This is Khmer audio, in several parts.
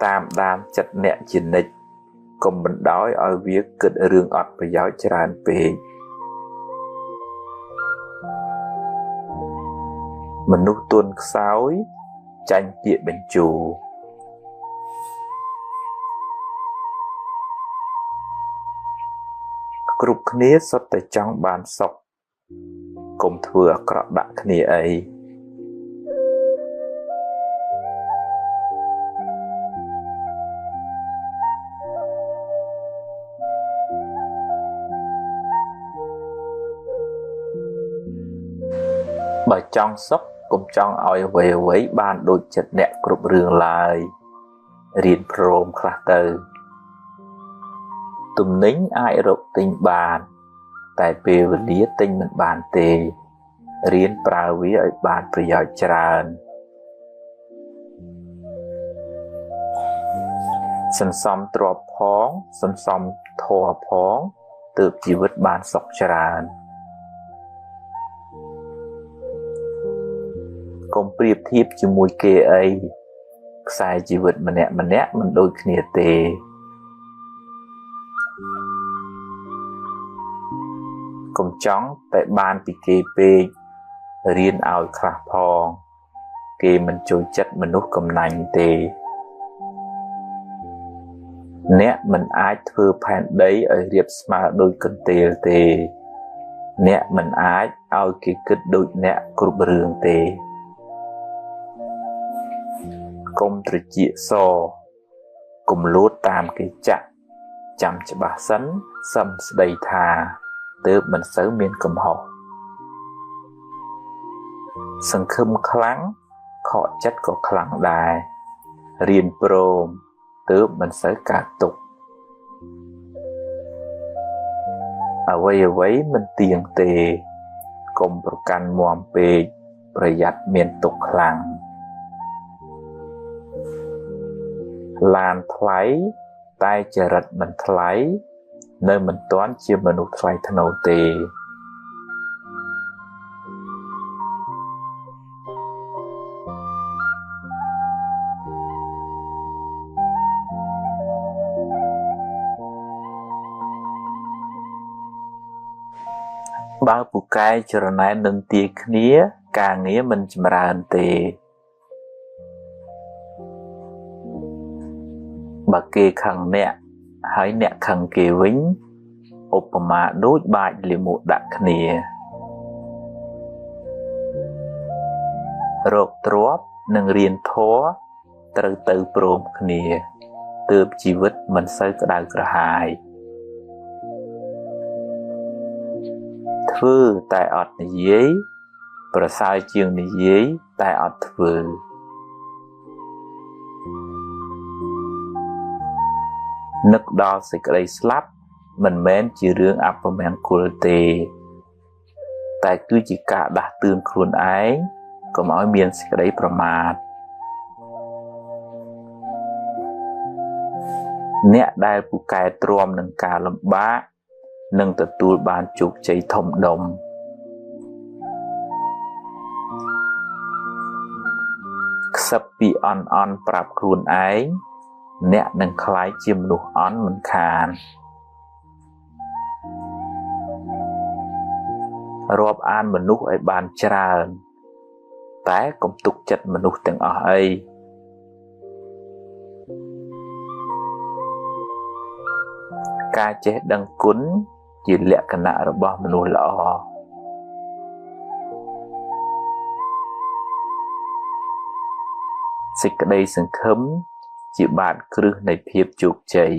tam đam chặt nẹ chỉ nịch cùng mình đói ở việc kịch rương ọt và giáo tràn về mình nút tuôn sói tranh địa bình chủ group khné sốt tại trong bàn sọc cùng thừa cọ bạc khné ấy bởi trong sốc cùng trong oi về với ban đôi chật nẹ group rương lại riêng prom cluster tụm nính ai rộng tình bàn tại bề vật lý tinh mình bàn tề riêng prao với ở bànប្រយោជន៍ច្រើនសន្សំទ្រព្យផងសន្សំធម៌ផងទើបជីវិតបានសុខច្រើនកុំប្រៀបធៀបជាមួយគេអីខ្សែជីវិតម្នាក់ម្នាក់មិនដូចគ្នាទេកុំចង់តែបានពីគេពេករៀនឲ្យខ្លះផងគេមិនចូលចិត្តមនុស្សកំណាញ់ទេអ្នកមិនអាចធ្វើផែនដីឲ្យរាបស្មើដូចកន្ទេលទេអ្នកមិនអាចឲ្យគេគិតដូចអ្នកគ្រប់រឿងទេកុំត្រចៀកសកុំលូតតាមគេចាក់ចាំច្បាស់សិនសឹមស្ដីថាទើបមិនសូវមានកំហុសសង្ឃឹមខ្លាំងខកចិត្តក៏ខ្លាំងដែររៀនព្រមទើបមិនសូវកើតទុក្ខអ្វីមិនទៀងទេកុំប្រកាន់មាំពេកប្រយ័ត្នមានទុក្ខខ្លាំងឡានថ្លៃតែចរិតមិនថ្លៃនៅមិនទាន់ជាមនុស្សថ្លៃថ្នូរទេបើពូកែចរណែននឹងទីគ្នាការងារមិនចម្រើនទេបើគេខឹងអ្នកហើយអ្នកខឹងគេវិញឧបមាដូចបាច់លាមកដាក់គ្នារកទ្រព្យនិងរៀនធម៌ត្រូវទៅព្រមគ្នាទើបជីវិតមិនសូវក្តៅក្រហាយធ្វើតែអត់និយាយប្រសើរជាងនិយាយតែអត់ធ្វើនឹកដល់សេចក្តីស្លាប់មិនមែនជារឿងអពមង្គលទេតែគឺជាការដាស់តឿនខ្លួនឯងកុំឲ្យមានសេចក្តីប្រមាទអ្នកដែលពូកែទ្រាំនឹងការលំបាកនឹងទទួលបានជោគជ័យធំដុំខ្សឹបពីអន់ប្រាប់ខ្លួនឯងអ្នកនឹងក្លាយជាមនុស្សអន់មិនខានរាប់អានមនុស្សឲ្យបានច្រើនតែកុំទុកចិត្តមនុស្សទាំងអស់អីការចេះដឹងគុណជាលក្ខណៈរបស់មនុស្សល្អសេចក្តីសង្ឃឹមជាបាតគ្រឹះនៃភាពជោគជ័យ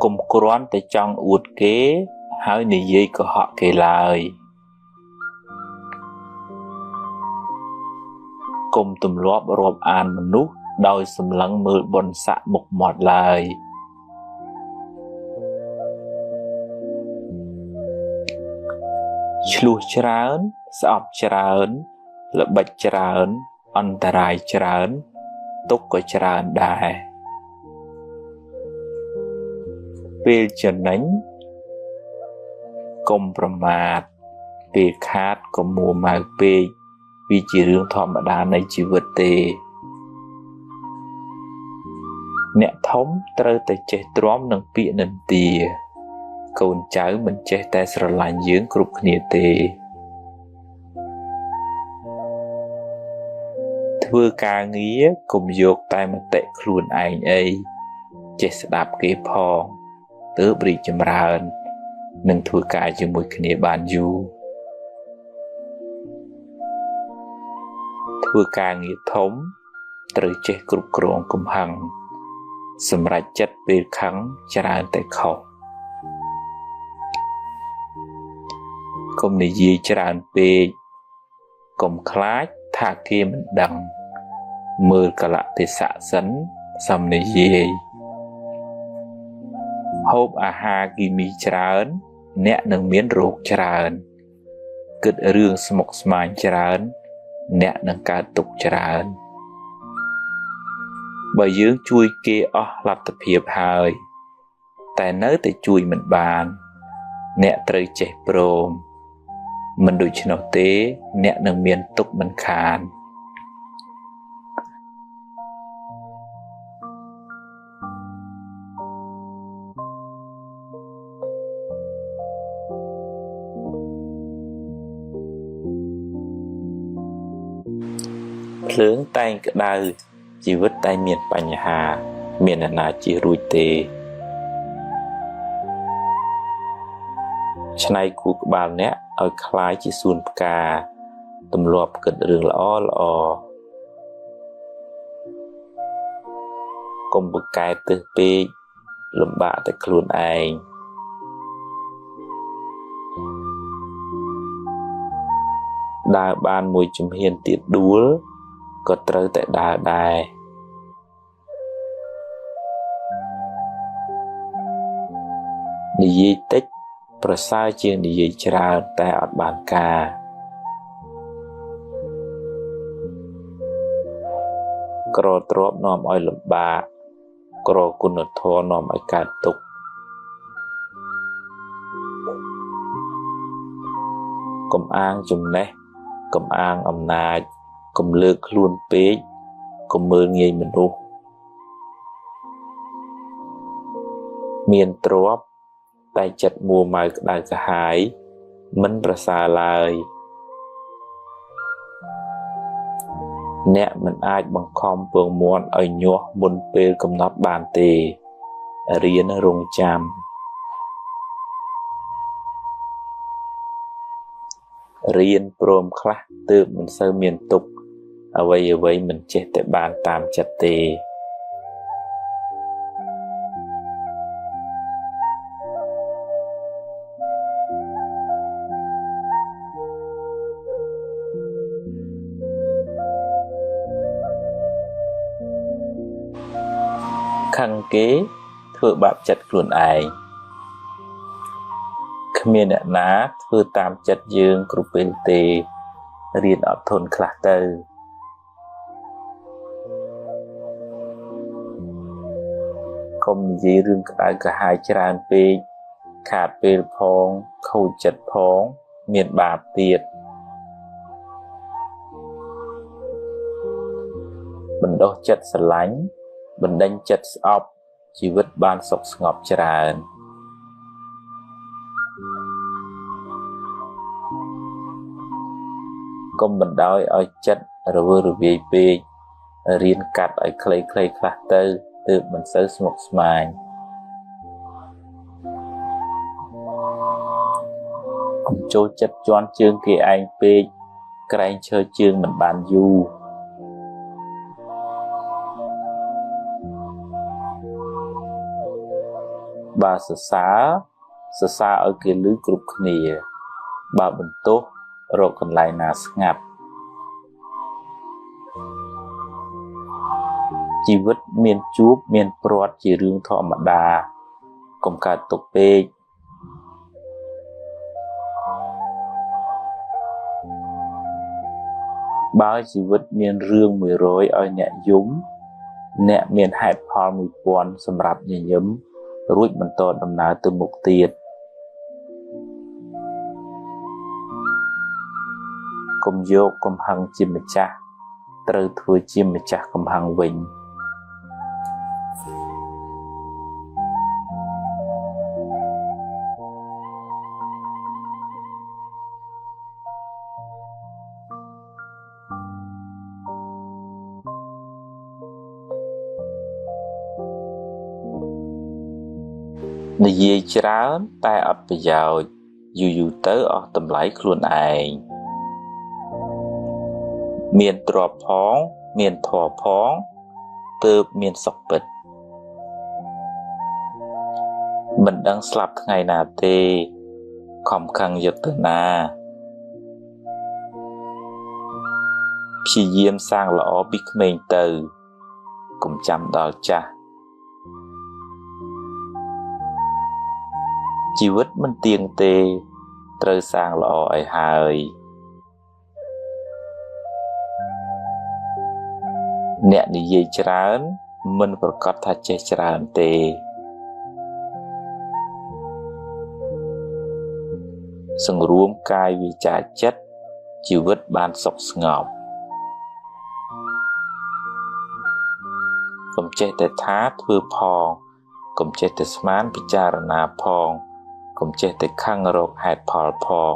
កុំគ្រាន់តែចង់អួតគេហើយនិយាយកុហកគេឡើយកុំទម្លាប់រាប់អានមនុស្សដោយសម្លឹងមើលបុណ្យស័ក្តិមុខមាត់ឡើយឆ្លោះច្រើនស្អប់ច្រើន ល្បិចច្រើនអន្តរាយច្រើនទុក្ខក៏ច្រើនដែរពេលចំណេញកុំប្រមាទពេលខាតកុំមួម៉ៅពេកវាជារឿងធម្មតានៃជីវិតទេអ្នកធំត្រូវតែចេះទ្រាំនឹងពាក្យនិន្ទាកូនចៅមិនចេះតែស្រឡាញ់យើងគ្រប់គ្នាទេធ្វើការងារកុំយកតែមតិខ្លួនឯងអីចេះស្ដាប់គេផងទើបរីកចម្រើននឹងធ្វើការជាមួយគ្នាបានយូរធ្វើការងារធំត្រូវចេះគ្រប់គ្រងកំហឹងសម្រេចចិត្តពេលខឹងច្រើនតែខុសកុំនិយាយច្រើនពេកកុំខ្លាចថាគេមិនដឹងមើលកលៈទេសៈសិនសំនិយាយហូបអាហារគីមីច្រើនអ្នកនឹងមានរោគច្រើនគិតរឿងស្មុគស្មាញច្រើនអ្នកនឹងកើតទុក្ខច្រើនបើយើងជួយគេអស់លទ្ធភាពហើយតែនៅតែជួយមិនបានអ្នកត្រូវចេះព្រមមិនដូច្នោះទេអ្នកនឹងមានទុក្ខមិនខានភ្លើងតែងក្តៅជីវិតតែមានបញ្ហាមានអ្នកណាជៀសរួចទេឆ្នៃគូក្បាលអ្នកឲ្យคล้ายជាសួនផ្កាទម្លាប់គិតរឿងល្អល្អកុំបកកែទើសពេកលំបាកតែខ្លួនឯងដើរបានមួយជំហានទៀតដួលក៏ត្រូវតែដើរដែរនិយាយតិចប្រសើរជាងនិយាយច្រើនតែអត់បានការក្រទ្រព្យនាំឲ្យលំបាកក្រគុណធម៌នាំឲ្យកើតទុក្ខកុំអាងចំណេះកុំអាងអំណាចកុំលើកខ្លួនពេកកុំមើលងាយមនុស្សមានទ្រព្យតែចិត្តមួម៉ៅក្តៅក្រហាយមិនប្រសើរឡើយអ្នកមិនអាចបង្ខំពងមាន់ឲ្យញាស់មុនពេលកំណត់បានទេរៀនរងចាំរៀនព្រមខ្លះទើបមិនសូវមានទុក្ខអ្វីមិនចេះតែបានតាមចិត្តទេខឹងគេធ្វើបាបចិត្តខ្លួនឯងគ្មានអ្នកណាធ្វើតាមចិត្តយើងគ្រប់ពេលទេរៀនអត់ធន់ខ្លះទៅកុំនិយាយរឿងក្តៅក្រហាយច្រើនពេកខាតពេលផងខូចចិត្តផងមានបាបទៀតបណ្ដោះចិត្តស្រឡាញ់បណ្ដេញចិត្តស្អប់ជីវិតបានសុខស្ងប់ច្រើនកុំបណ្ដោយឲ្យចិត្តរវើរវាយពេករៀនកាត់ឲ្យខ្លីៗខ្លះទៅទើបមិនសូវស្មុគស្មាញកុំចូលចិត្តជន់ជើងគេឯងពេកក្រែងឈើជើងមិនបានយូរបើសរសើរឲ្យគេឮគ្រប់គ្នាបើបន្ទោសរកកន្លែងណាស្ងាត់ជីវិតមានជួបមានព្រាត់ជារឿងធម្មតាកុំកើតទុក្ខពេក បើជីវិតមានរឿង100ឲ្យអ្នកយំអ្នកមានហេតុផល1000សម្រាប់ញញឹមរួចបន្តដំណើរទៅមុខទៀតកុំយកកំហឹងជាម្ចាស់ត្រូវធ្វើជាម្ចាស់កំហឹងវិញនិយាយច្រើនតែអត់ប្រយោជន៍យូរទៅអស់តម្លៃខ្លួនឯងមានទ្រព្យផងមានធម៌ផងទើបមានសុខពិតមិនដឹងស្លាប់ថ្ងៃណាទេខំខឹងយកទៅណាព្យាយាមសាងល្អពីក្មេងទៅកុំចាំដល់ចាស់ជីវិតមិនទៀងទេត្រូវសាងល្អឲ្យហើយអ្នកនិយាយច្រើនមិនប្រកាសថាចេះច្រើនទេសង្រួមកាយវាចាចិត្តជីវិតបានសុខស្ងប់កុំចេះតែថាធ្វើផងកុំចេះតែស្មានពិចារណាផងកុំចេះតែខឹងរកហេតុផលផង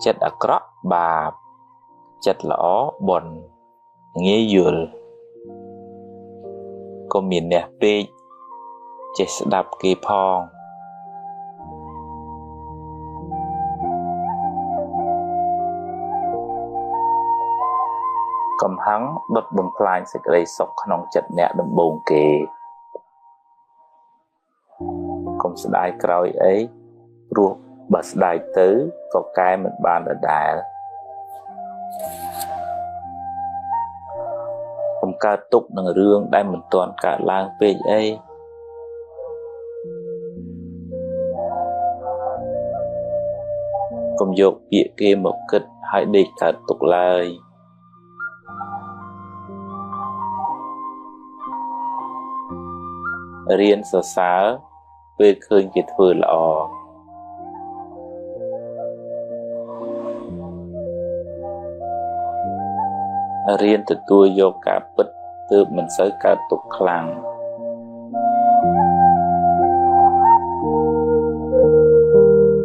ចិត្តអាក្រក់បាបចិត្តល្អបុណ្យងាយយល់កុំមានអ្នកពេកចេះស្ដាប់គេផងកំហឹងដុតបំផ្លាញសេចក្តីសុខក្នុងចិត្តអ្នកដំបូងគេកុំស្ដាយក្រោយអីព្រោះបើស្ដាយទៅក៏កែមិនបានដដែលកុំកើតទុកនឹងរឿងដែលមិនទាន់កើតឡើងពេកអីកុំយកពាក្យគេមកគិតហើយដេកកើតទុកឡើយរៀនសរសើរពេលឃើញគេធ្វើល្អរៀនទទួលយកការពិតទើបមិនសូវកើតទុក្ខខ្លាំង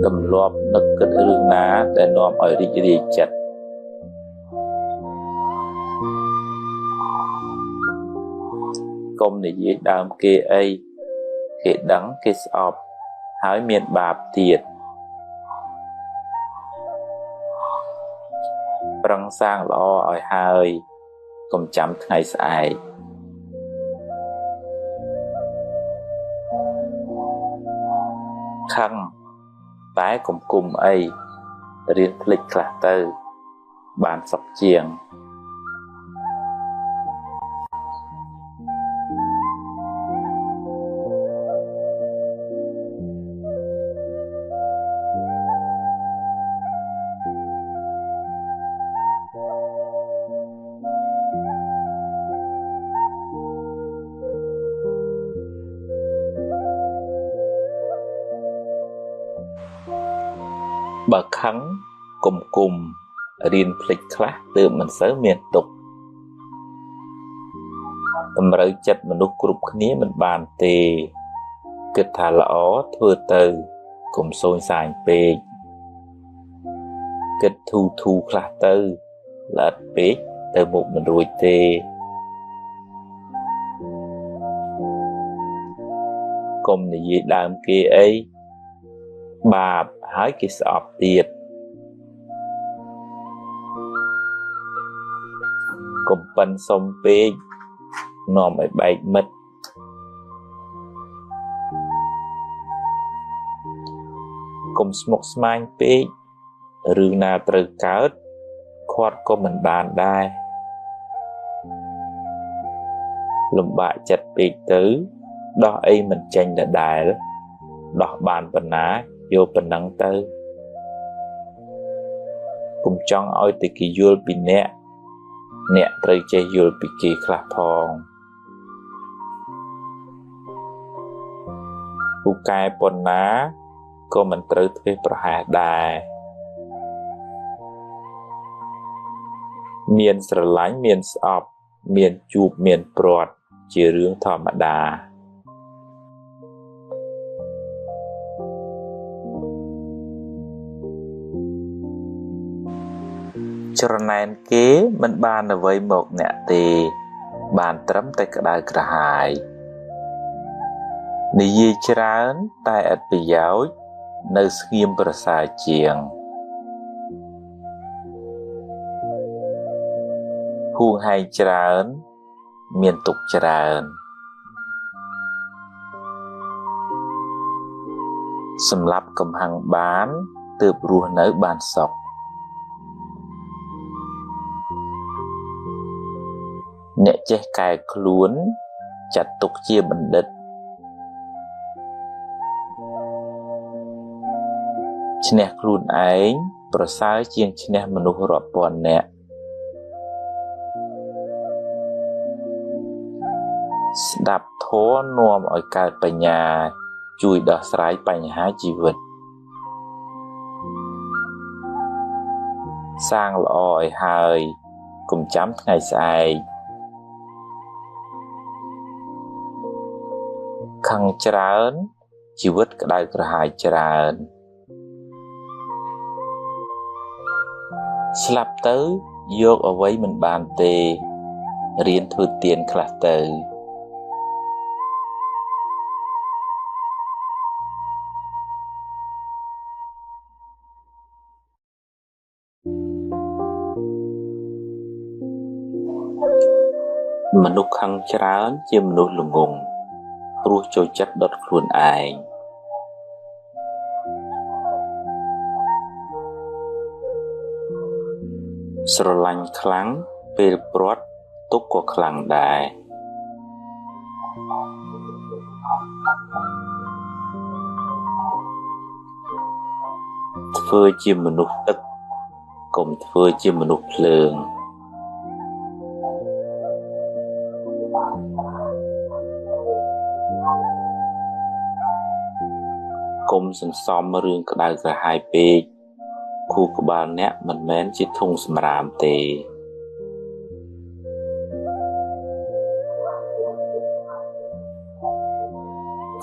ទម្លាប់នឹកគិតរឿងណាដែលនាំឲ្យរីករាយចិត្តកុំនិយាយដើមគេអីគេដឹងគេស្អប់ហើយមានបាបទៀតប្រឹងសាងល្អឲ្យហើយកុំចាំថ្ងៃស្អែកខឹងតែកុំគុំអីរៀនភ្លេចខ្លះទៅបានសុខជាងបើខឹងកុំគុំរៀនភ្លេចខ្លះទើបមិនសូវមានទុក្ខតម្រូវចិត្តមនុស្សគ្រប់គ្នាមិនបានទេគិតថាល្អធ្វើទៅកុំសូន្យសាញពេកគិតធូរខ្លះទៅល្អិតពេកទៅមុខមិនរួចទេកុំនិយាយដើមគេអីបាបហើយគេស្អប់ទៀតកុំប៉ិនសុំពេកនាំឲ្យបែកមិត្តកុំស្មុគស្មាញពេករឿងណាត្រូវកើតខាត់ក៏មិនបានដែរលំបាកចិត្តពេកទៅដោះអីមិនចេញដដែលដោះបានប៉ុណ្ណាយកប៉ុណ្ណឹងទៅ កុំចង់ឲ្យតែគេយល់ពីអ្នកត្រូវចេះយល់ពីគេខ្លះផងពូកែប៉ុណ្ណាក៏មិនត្រូវធ្វេសប្រហែសដែរមានស្រឡាញ់មានស្អប់មានជួបមានព្រាត់ជារឿងធម្មតាច្រណែនគេមិនបានអ្វីមកអ្នកទេបានត្រឹមតែក្តៅក្រហាយនិយាយច្រើនតែឥតប្រយោជន៍នៅស្ងៀមប្រសើរជាងហួងហែងច្រើនមានទុក្ខច្រើនសម្រាប់កំហឹងបានទើបរស់នៅបានសុខអ្នកចេះកែខ្លួនចាត់ទុកជាបណ្ឌិតឈ្នះខ្លួនឯងប្រសើរជាងឈ្នះមនុស្សរាប់ពាន់នាក់ស្ដាប់ធម៌នាំឲ្យកើតបញ្ញាជួយដោះស្រាយបញ្ហាជីវិតសាងល្អឲ្យហើយកុំចាំថ្ងៃស្អែកខឹងច្រើនជីវិតក្តៅក្រហាយច្រើនស្លាប់ទៅយកអ្វីមិនបានទេរៀនធ្វើទានខ្លះទៅមនុស្សខឹងច្រើនជាមនុស្សល្ងង់ព្រោះចូលចិត្តដុតខ្លួនឯងស្រឡាញ់ខ្លាំងពេលព្រាត់ទុក្ខក៏ខ្លាំងដែរធ្វើជាមនុស្សទឹកកុំធ្វើជាមនុស្សភ្លើងកុំសន្សំរឿងក្តៅក្រហាយពេកខួរក្បាលអ្នកមិនមែនជាធុងសម្រាមទេ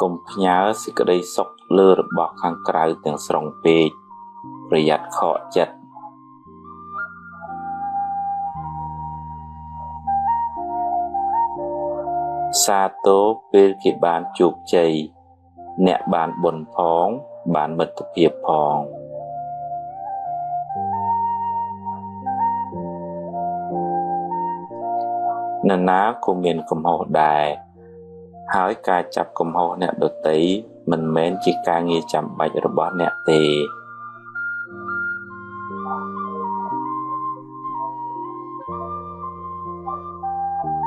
កុំផ្ញើសេចក្តីសុខលើរបស់ខាងក្រៅទាំងស្រុងពេកប្រយ័ត្នខកចិត្តសាទរពេលគេបានជោគជ័យអ្នកបានបុណ្យផងបានមិត្តភាពផងនរណាក៏មានកំហុសដែរហើយការចាប់កំហុសអ្នកដទៃមិនមែនជាការងារចាំបាច់របស់អ្នកទេ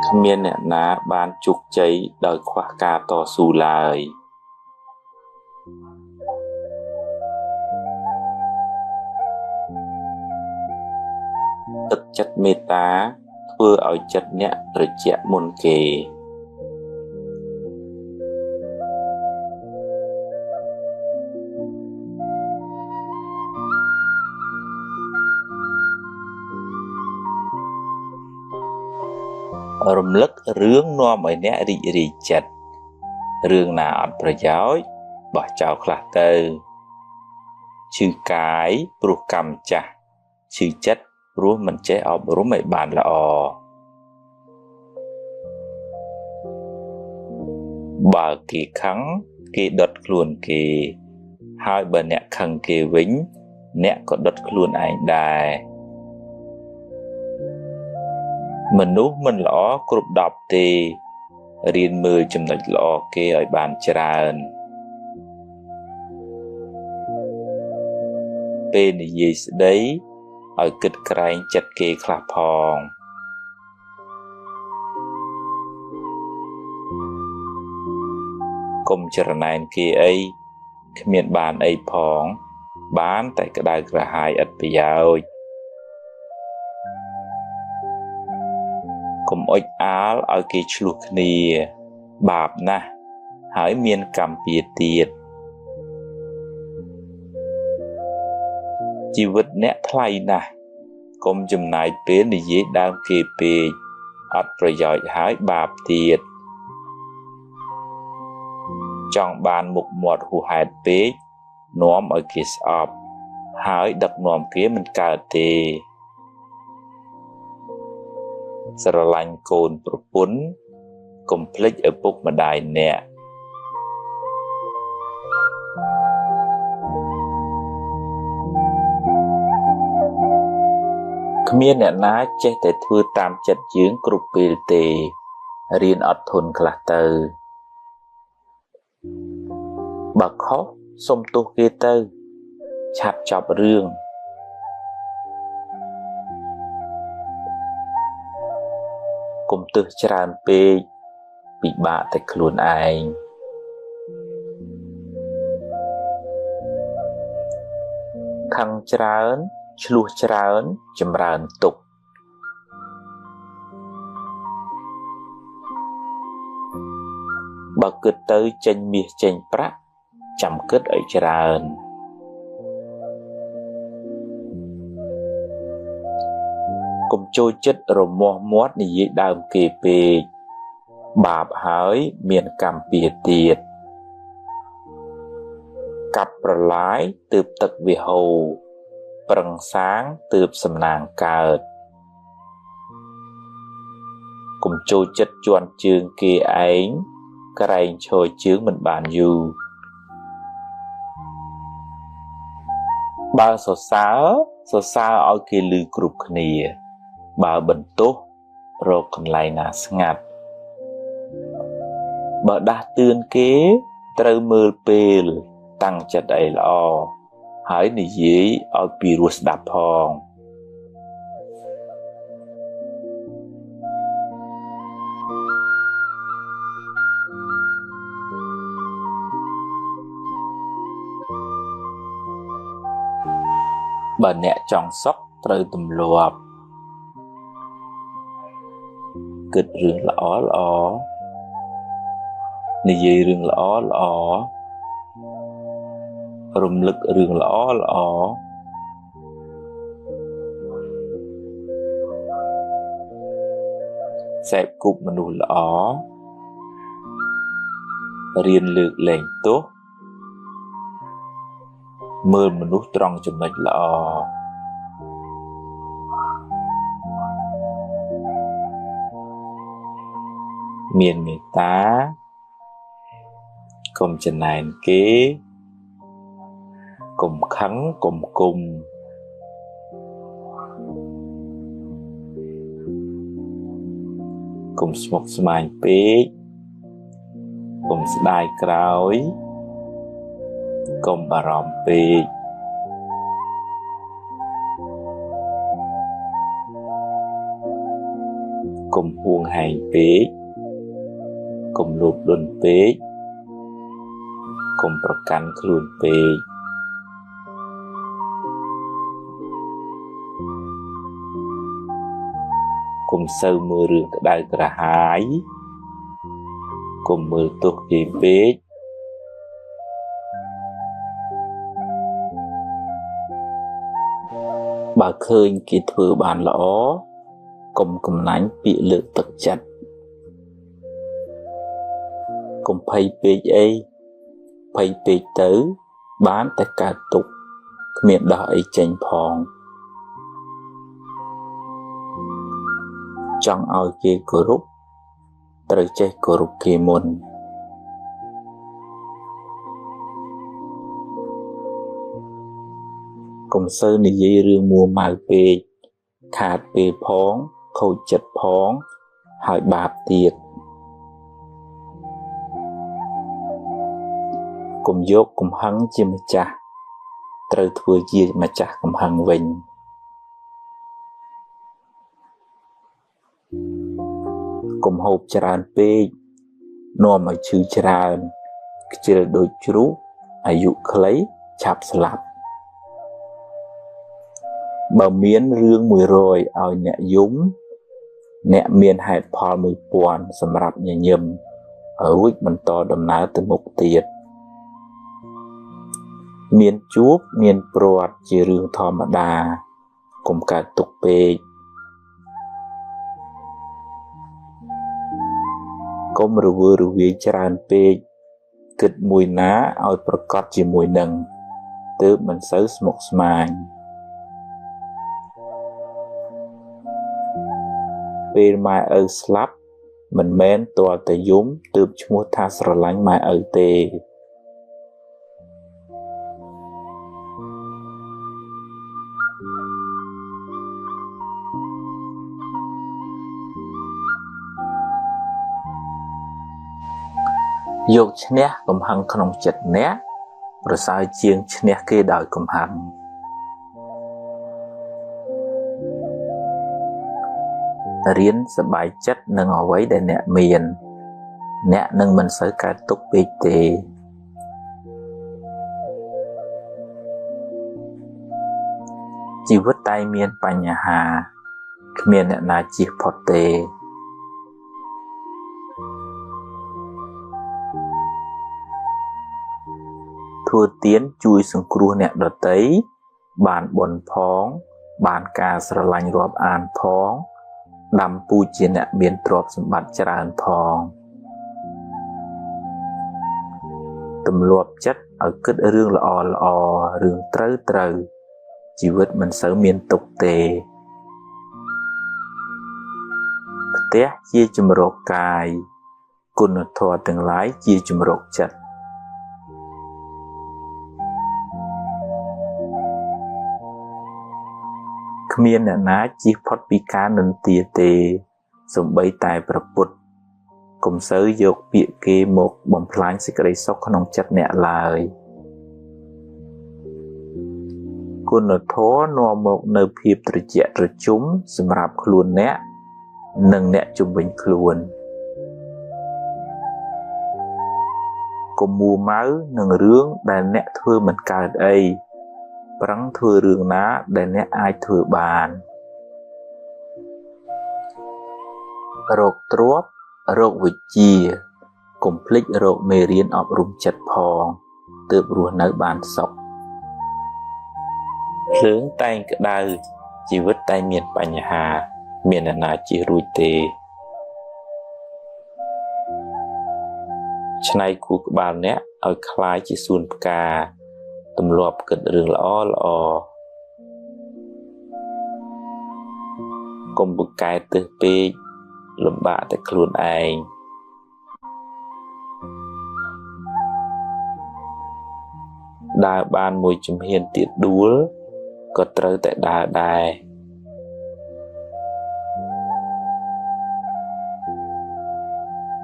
គ្មានអ្នកណាបានជោគជ័យដោយខ្វះការតស៊ូឡើយទឹកចិត្តមេត្តាធ្វើឲ្យចិត្តអ្នកត្រជាក់មុនគេរំលឹករឿងនាំឲ្យអ្នករីករាយចិត្តរឿងណាអត់ប្រយោជន៍បោះចោលខ្លះទៅឈឺកាយព្រោះកម្មចាស់ឈឺចិត្តព្រោះមិនចេះអប់រំឲ្យបានល្អបើគេខឹងគេដុតខ្លួនគេហើយបើអ្នកខឹងគេវិញអ្នកក៏ដុតខ្លួនឯងដែរមនុស្សមិនល្អគ្រប់10ទេរៀនមើលចំណុចល្អគេឲ្យបានច្រើនពេលនិយាយស្ដីឲ្យគិតក្រែងចិត្តគេខ្លះផងកុំច្រណែនគេអីគ្មានបានអីផងបានតែក្តៅក្រហាយឥតប្រយោជន៍ កុំអុចអាលឲ្យគេឆ្លោះគ្នាបាបណាស់ហើយមានកម្មពៀទៀតជីវិតអ្នកថ្លៃណាស់កុំចំណាយពេលនិយាយដើមគេពេកអត់ប្រយោជន៍ហើយបាបទៀតចង់បានមុខមាត់ហួសហេតុពេកនាំឲ្យគេស្អប់ហើយដឹកនាំគេមិនកើតទេស្រឡាញ់កូនប្រពន្ធកុំភ្លេចឪពុកម្ដាយអ្នកគ្មានអ្នកណាចេះតែធ្វើតាមចិត្តយើងគ្រប់ពេលទេរៀនអត់ធន់ខ្លះទៅបើខុសសុំទោសគេទៅឆាប់ចប់រឿងកុំទើសច្រើនពេកពិបាកតែខ្លួនឯងខឹងច្រើនឆ្លោះច្រើនចម្រើនទុក្ខបើគិតទៅចេញមាសចេញប្រាក់ចាំគិតឲ្យច្រើនកុំចូលចិត្តរមាស់មាត់និយាយដើមគេពេកបាបហើយមានកម្មពៀទៀតកាប់ប្រឡាយទើបទឹកវាហូរប្រឹងសាងទើបសំណាងកើតកុំចូលចិត្តជន់ជើងគេឯងក្រែងឈរជើងមិនបានយូរបើសរសើរឲ្យគេឮគ្រប់គ្នាបើបន្ទោសរកកន្លែងណាស្ងាត់បើដាស់តឿនគេត្រូវមើលពេលតាំងចិត្តអីល្អហើយនិយាយឲ្យពីរោះស្ដាប់ផងបើអ្នកចង់សុខត្រូវទម្លាប់គិតរឿងល្អនិយាយរឿងល្អរំលឹករឿងល្អសេពគប់មនុស្សល្អរៀនលើកលែងទោសមើលមនុស្សត្រង់ចំណុចល្អមានមេត្តាកុំចំណែនគេកុំខឹងកុំគុំកុំស្មុគស្មាញពេកកុំស្ដាយក្រោយកុំបារម្ភពេកកុំហួងហែងពេកកុំលោភលន់ពេកកុំប្រកាន់ខ្លួនពេកកុំសូវមើលរឿងក្តៅក្រហាយកុំមើលទោសគេពេកបើឃើញគេធ្វើបានល្អកុំកំណាញ់ពាក្យលើកទឹកចិត្តកុំភ័យពេកអីភ័យពេកទៅបានតែកើតទុក្ខគ្មានដោះអីចេញផងចង់ឲ្យគេគោរពត្រូវចេះគោរពគេមុនកុំសូវនិយាយរឿងមួម៉ៅពេកខាតពេលផងខូចចិត្តផងហើយបាបទៀតកុំយកកំហឹងជាម្ចាស់ត្រូវធ្វើជាម្ចាស់កំហឹងវិញកុំហូបច្រើនពេកនាំឲ្យឈឺច្រើនខ្ជិលដូចជ្រូកអាយុខ្លីឆាប់ស្លាប់បើមានរឿង100ឲ្យអ្នកយំ អ្នកមានហេតុផលមួយពាន់សម្រាប់ញញឹមរួចបន្តដំណើរទៅមុខទៀតមានជួបមានព្រាត់ជារឿងធម្មតាកុំកើតទុកពេកកុំរវើរវាយច្រើនពេកគិតមួយណាឲ្យប្រកបជាមួយនឹងទើបមិនសូវស្មុគស្មាញពេលម៉ែឪស្លាប់មិនមែនទាល់តែយំទើបឈ្មោះថាស្រឡាញ់ម៉ែឪទេយកឈ្នះកំហឹងក្នុងចិត្តអ្នកប្រសើរជាងឈ្នះគេដោយកំហឹងរៀនសប្បាយចិត្តនឹងអ្វីដែលអ្នកមានអ្នកនឹងមិនសូវកើតទុក្ខពេកទេជីវិតតែមានបញ្ហាគ្មានអ្នកណាជៀសផុតទេធ្វើទានជួយសង្គ្រោះអ្នកដទៃបានបុណ្យផងបានការស្រឡាញ់រាប់អានផងដាំពូជជាអ្នកមានទ្រព្យសម្បត្តិច្រើនផងទម្លាប់ចិត្តឲ្យគិតរឿងល្អល្អរឿងត្រូវជីវិតមិនសូវមានទុក្ខទេផ្ទះជាជំរកកាយគុណធម៌ទាំងឡាយជាជំរកចិត្តគ្មានអ្នកណាជៀសផុតពីការនិន្ទាទេសូម្បីតែព្រះពុទ្ធកុំសូវយកពាក្យគេមកបំផ្លាញសេចក្តីសុខក្នុងចិត្តអ្នកឡើយគុណធម៌នាំមកនៅភាពត្រជាក់ត្រជុំសម្រាប់ខ្លួនអ្នកនិងអ្នកជុំវិញខ្លួនកុំមួម៉ៅនឹងរឿងដែលអ្នកធ្វើមិនកើតអីប្រឹងធ្វើរឿងណាដែលអ្នកអាចធ្វើបានរោគទ្រព្យរោគវិជ្ជាកុំភ្លេចរោគមេរៀនអប់រំចិត្តផងទើបរស់នៅបានសុខភ្លើងតែងក្តៅជីវិតតែងមានបញ្ហាមានអ្នកណាជៀសរួចទេច្នៃគូក្បាលអ្នកឲ្យคล้ายជាសួនផ្កាទម្លាប់គិតរឿងល្អកុំពូកែទើសពេកលំបាកតែខ្លួនឯងដើរបានមួយជំហានទៀតដួលក៏ត្រូវតែដើរដែរ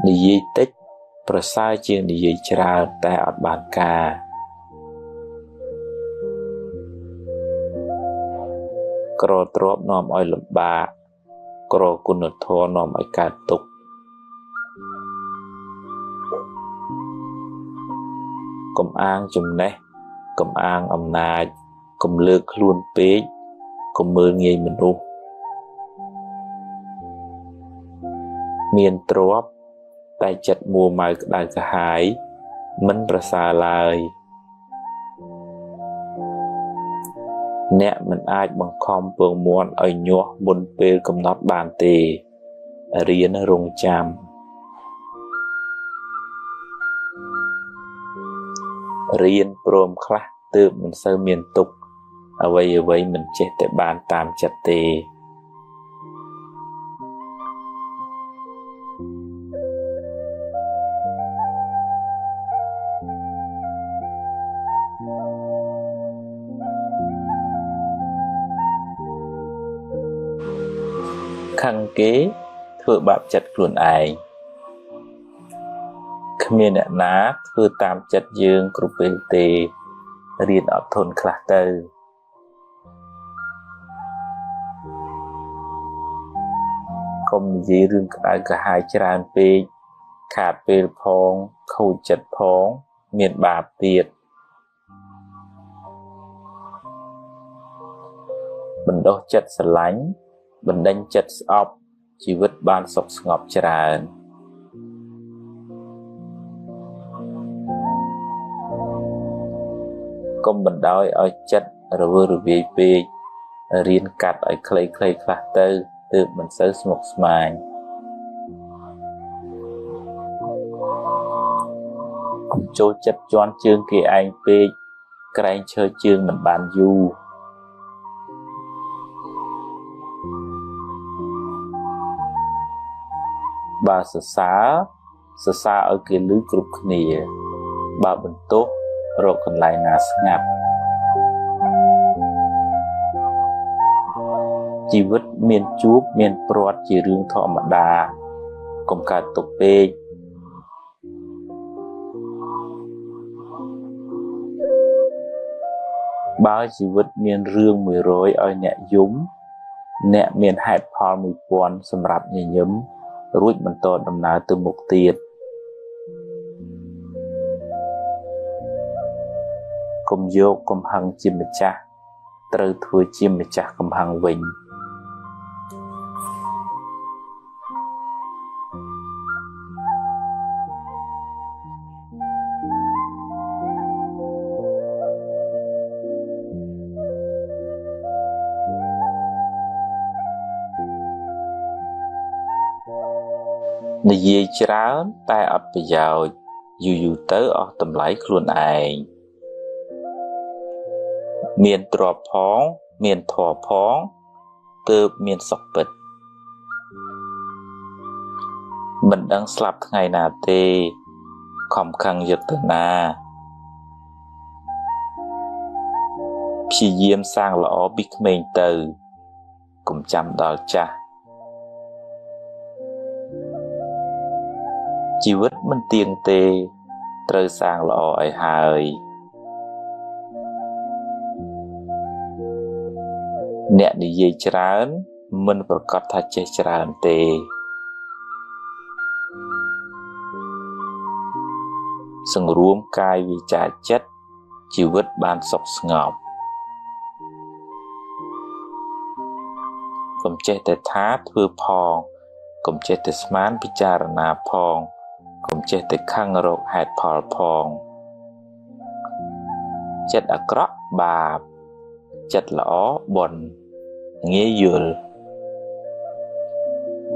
និយាយតិចប្រសើរជាងនិយាយច្រើនតែអត់បានការក្រទ្រព្យនាំឲ្យលំបាកក្រគុណធម៌នាំឲ្យកើតទុក្ខកុំអាងចំណេះកុំអាងអំណាចកុំលើកខ្លួនពេកកុំមើលងាយមនុស្សមានទ្រព្យតែចិត្តមួម៉ៅក្តៅក្រហាយមិនប្រសើរឡើយអ្នកមិនអាចបង្ខំពងមាន់ឲ្យញាស់មុនពេលកំណត់បានទេរៀនរងចាំរៀនព្រមខ្លះទើបមិនសូវមានទុក្ខអ្វីមិនចេះតែបានតាមចិត្តទេខឹងគេធ្វើបាបចិត្តខ្លួនឯងគ្មានអ្នកណាធ្វើតាមចិត្តយើងគ្រប់ពេលទេរៀនអត់ធន់ខ្លះទៅកុំនិយាយរឿងក្តៅក្រហាយច្រើនពេកខាតពេលផងខូចចិត្តផងមានបាបទៀតបណ្ដោះចិត្តស្រឡាញ់បណ្ដេញចិត្តស្អប់ ជីវិតបានសុខស្ងប់ច្រើនកុំបណ្ដោយឲ្យចិត្តរវើរវាយពេករៀនកាត់ឲ្យខ្លីៗខ្លះទៅទើបមិនសូវស្មុគស្មាញកុំចូលចិត្តជន់ជើងគេឯងពេកក្រែងឈើជើងមិនបានយូរបើសរសើរឲ្យគេឮគ្រប់គ្នាបើបន្ទោសរកកន្លែងណាស្ងាត់ជីវិតមានជួបមានព្រាត់ជារឿងធម្មតាកុំកើតទុកពេកបើជីវិតមានរឿង100ឲ្យអ្នកយំអ្នកមានហេតុផល1000សម្រាប់ញញឹមរួចបន្តដំណើរទៅមុខទៀតកុំយកកំហឹងជាម្ចាស់ត្រូវធ្វើជាម្ចាស់កំហឹងវិញនិយាយច្រើនតែអត់ប្រយោជន៍យូរទៅអស់តម្លៃខ្លួនឯងមានទ្រព្យផងមានធម៌ផងទើបមានសុខពិតមិនដឹងស្លាប់ថ្ងៃណាទេខំខឹងយកទៅណាព្យាយាមសាងល្អពីក្មេងទៅកុំចាំដល់ចាស់ជីវិតមិនទៀងទេត្រូវសាងល្អឲ្យហើយអ្នកនិយាយច្រើនមិនប្រកាសថាចេះច្រើនទេសង្រួមកាយវាចាចិត្តជីវិតបានសុខស្ងប់កុំចេះតែថាធ្វើផងកុំចេះតែស្មានពិចារណាផងកុំចេះតែខឹងរកហេតុផលផងចិត្តអាក្រក់បាបចិត្តល្អបុណ្យងាយយល់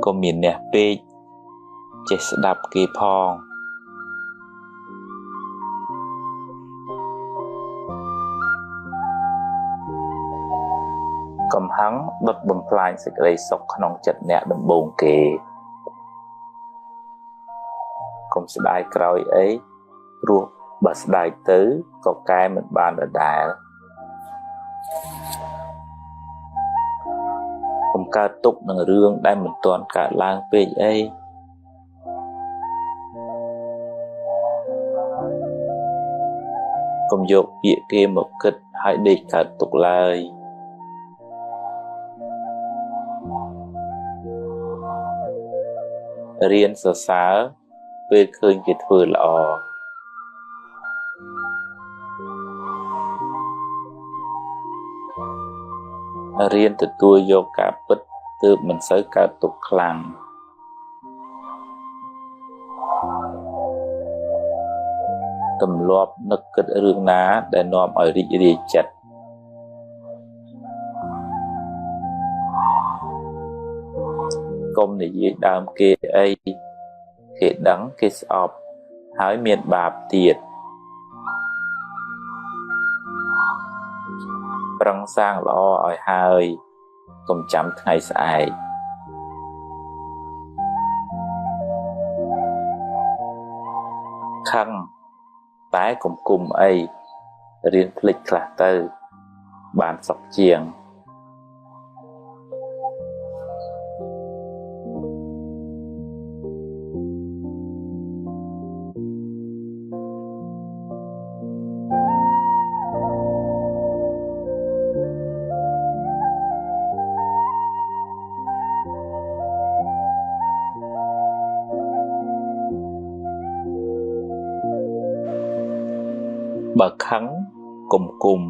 កុំមានអ្នកពេកចេះស្ដាប់គេផងកំហឹងដុតបំផ្លាញសេចក្តីសុខក្នុងចិត្តអ្នកដំបូងគេកុំស្ដាយក្រោយអីព្រោះបើស្ដាយទៅក៏កែមិនបានដដែលកុំកើតទុកនឹងរឿងដែលមិនទាន់កើតឡើងពេកអីកុំយកពាក្យគេមកគិតហើយដេកកើតទុកឡើយរៀនសរសើរពេលឃើញគេធ្វើល្អរៀនទទួលយកការពិតទើបមិនសូវកើតទុកខ្លាំងទម្លាប់នឹកគិតរឿងណាដែលនាំឲ្យរីករាយចិត្តកុំនិយាយដើមគេអីគេដឹងគេស្អប់ហើយមានបាបទៀតប្រឹងសាងល្អឲ្យហើយកុំចាំថ្ងៃស្អែកខឹងតែកុំគុំអីរៀនភ្លេចខ្លះទៅបានសុខជាងបើខឹងកុំគុំ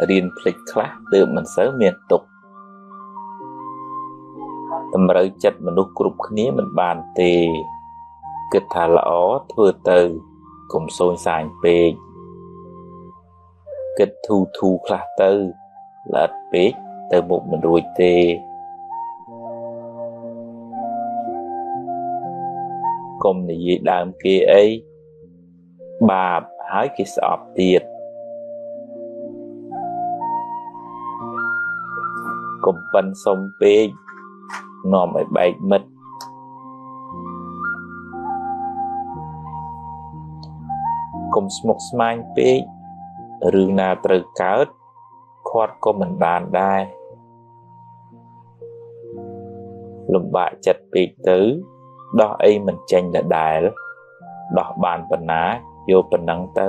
រៀនភ្លេចខ្លះទើបមិនសូវមានទុក្ខ តម្រូវចិត្តមនុស្សគ្រប់គ្នាមិនបានទេគិតថាល្អធ្វើទៅកុំសូន្យសាញពេកគិតធូខ្លះទៅល្អិតពេកទៅមុខមិនរួចទេកុំនិយាយដើមគេអីបាបហើយគេស្អប់ទៀតកុំប៉ិនសុំពេកនាំឲ្យបែកមិត្តកុំស្មុគស្មាញពេករឿងណាត្រូវកើតខាត់ក៏មិនបានដែរលំបាកចិត្តពេកទៅដោះអីមិនចេញដដែលដោះបានប៉ុណ្ណាយកប៉ុណ្ណឹងទៅ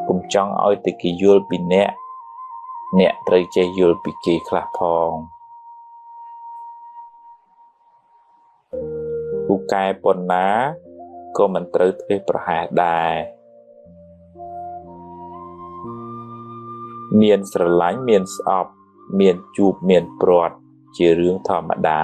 កុំចង់ឲ្យតែគេយល់ពីអ្នកត្រូវចេះយល់ពីគេខ្លះផងពូកែប៉ុណ្ណាក៏មិនត្រូវធ្វេសប្រហែសដែរមានស្រឡាញ់មានស្អប់មានជួបមានព្រាត់ជារឿងធម្មតា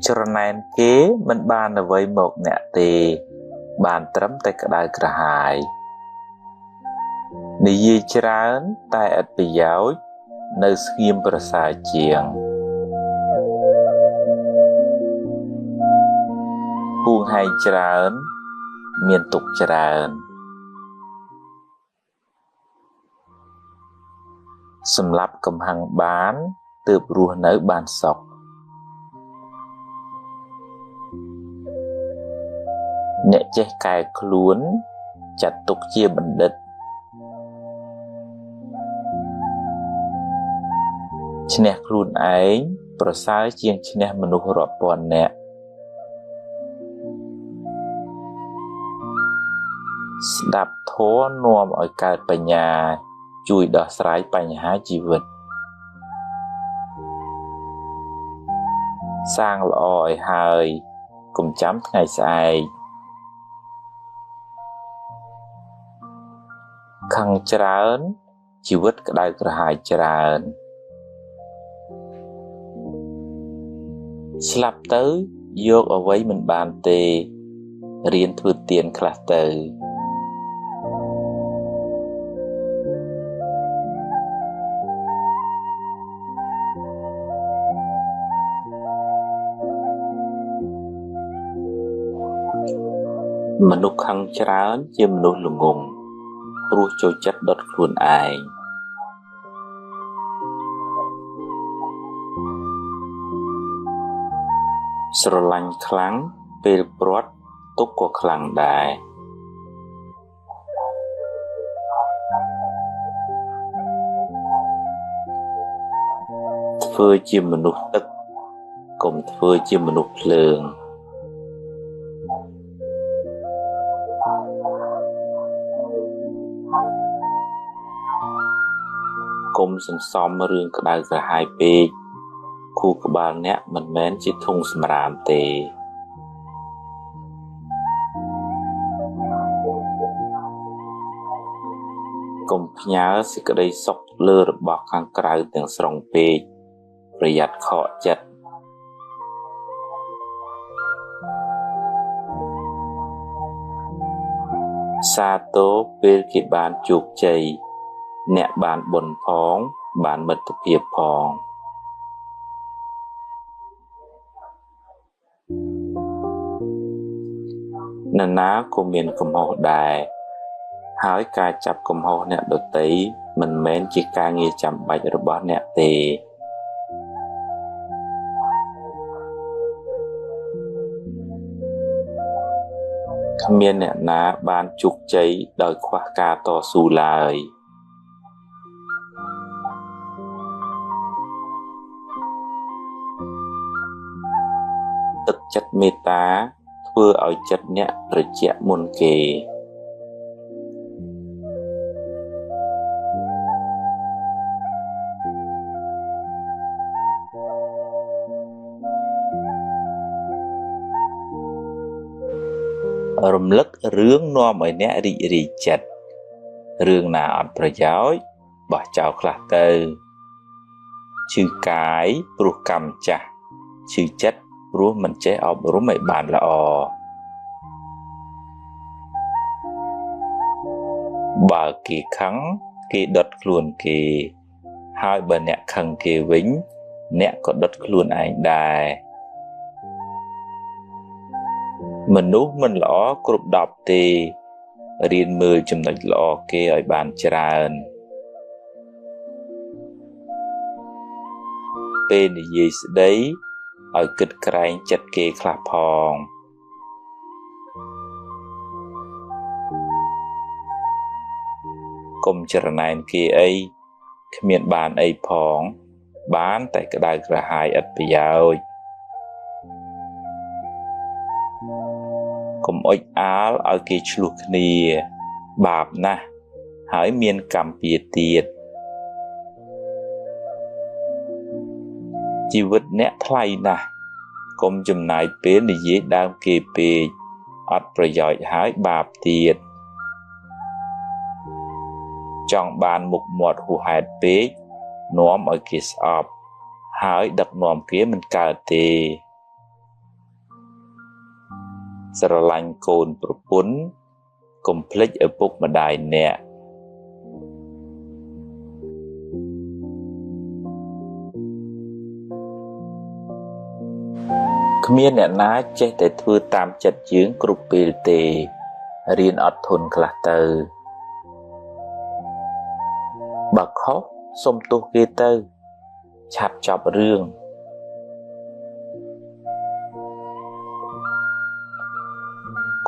ច្រណែនគេមិនបានអ្វីមកអ្នកទេបានត្រឹមតែក្តៅក្រហាយនិយាយច្រើនតែឥតប្រយោជន៍នៅស្ងៀមប្រសើរជាងហួងហែងច្រើនមានទុក្ខច្រើនសម្រាប់កំហឹងបានទើបរស់នៅបានសុខអ្នកចេះកែខ្លួនចាត់ទុកជាបណ្ឌិតឈ្នះខ្លួនឯងប្រសើរជាងឈ្នះមនុស្សរាប់ពាន់នាក់ស្ដាប់ធម៌នាំឲ្យកើតបញ្ញាជួយដោះស្រាយបញ្ហាជីវិតសាងល្អឲ្យហើយកុំចាំថ្ងៃស្អែកខឹងច្រើនជីវិតក្តៅក្រហាយច្រើនស្លាប់ទៅយកអ្វីមិនបានទេរៀនធ្វើទានខ្លះទៅមនុស្សខឹងច្រើនជាមនុស្សល្ងង់ព្រោះចូលចិត្តដុតខ្លួនឯងស្រឡាញ់ខ្លាំងពេលព្រាត់ទុកក៏ខ្លាំងដែរធ្វើជាមនុស្សទឹកកុំធ្វើជាមនុស្សភ្លើងកុំសន្សំរឿងក្តៅក្រហាយពេកខួរក្បាលអ្នកមិនមែនជាធុងសម្រាមទេកុំផ្ញើសេចក្តីសុខលើរបស់ខាងក្រៅទាំងស្រុងពេកប្រយ័ត្នខកចិត្តសាទរពេលគេបានជោគជ័យអ្នកបានបុណ្យផងបានមិត្តភាពផងនរណាក៏មានកំហុសដែរហើយការចាប់កំហុសអ្នកដទៃមិនមែនជាការងារចាំបាច់របស់អ្នកទេគ្មានអ្នកណាបានជោគជ័យដោយខ្វះការតស៊ូឡើយទឹកចិត្តមេត្តាធ្វើឲ្យចិត្តអ្នកត្រជាក់មុនគេ រំលឹករឿងនាំឲ្យអ្នករីករាយចិត្តរឿងណាអត់ប្រយោជន៍បោះចោលខ្លះទៅឈឺកាយព្រោះកម្មចាស់ឈឺចិត្តព្រោះមិនចេះអប់រំឲ្យបានល្អបើគេខឹងគេដុតខ្លួនគេហើយបើអ្នកខឹងគេវិញអ្នកក៏ដុតខ្លួនឯងដែរមនុស្សមិនល្អគ្រប់10ទេរៀនមើលចំណុចល្អគេឲ្យបានច្រើនពេលនិយាយស្ដីឲ្យគិតក្រែងចិត្តគេខ្លះផងកុំច្រណែនគេអីគ្មានបានអីផងបានតែក្តៅក្រហាយឥតប្រយោជន៍កុំអុចអាលឲ្យគេឆ្លោះគ្នាបាបណាស់ហើយមានកម្មពៀទៀតជីវិតអ្នកថ្លៃណាស់កុំចំណាយពេលនិយាយដើមគេពេកអត់ប្រយោជន៍ហើយបាបទៀតចង់បានមុខមាត់ហួសហេតុពេកនាំឲ្យគេស្អប់ហើយដឹកនាំគេមិនកើតទេស្រឡាញ់កូនប្រពន្ធកុំភ្លេចឪពុកម្ដាយអ្នកគ្មានអ្នកណាចេះតែធ្វើតាមចិត្តយើងគ្រប់ពេលទេរៀនអត់ធន់ខ្លះទៅបើខុសសុំទោសគេទៅឆាប់ចប់រឿង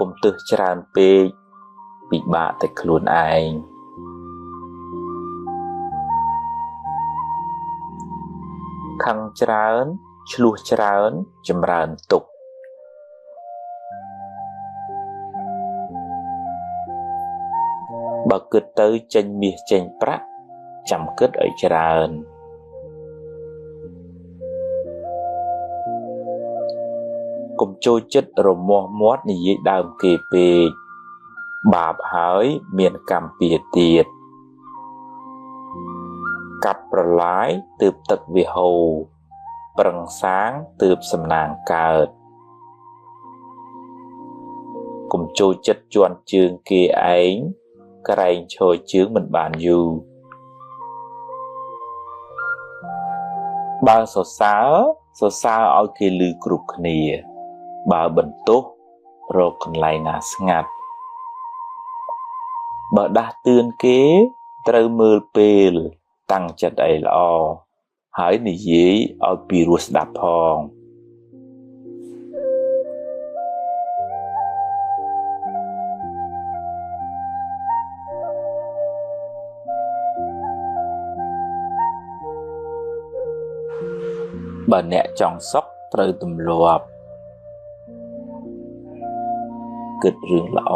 កុំទឹះច្រើនពេកពិបាកតែខ្លួនឯងខឹងច្រើនឆ្លោះច្រើនចម្រើនទុក្ខបើគិតទៅចេញមាសចេញប្រាក់ចាំគិតឲ្យច្រើនកុំចូលចិត្តរមាស់មាត់និយាយដើមគេពេកបាបហើយមានកម្មពៀទៀតកាប់ប្រឡាយទើបទឹកវាហូរប្រឹងសាងទើបសំណាងកើតកុំចូលចិត្តជន់ជើងគេឯងក្រែងឈរជើងមិនបានយូរបើសរសើរឲ្យគេឮគ្រប់គ្នាបើបន្ទោសរកកន្លែងណាស្ងាត់បើដាស់តឿនគេត្រូវមើលពេលតាំងចិត្តអីល្អហើយនិយាយឲ្យពីរោះស្ដាប់ផងបើអ្នកចង់សុខត្រូវទម្លាប់គិតរឿងល្អ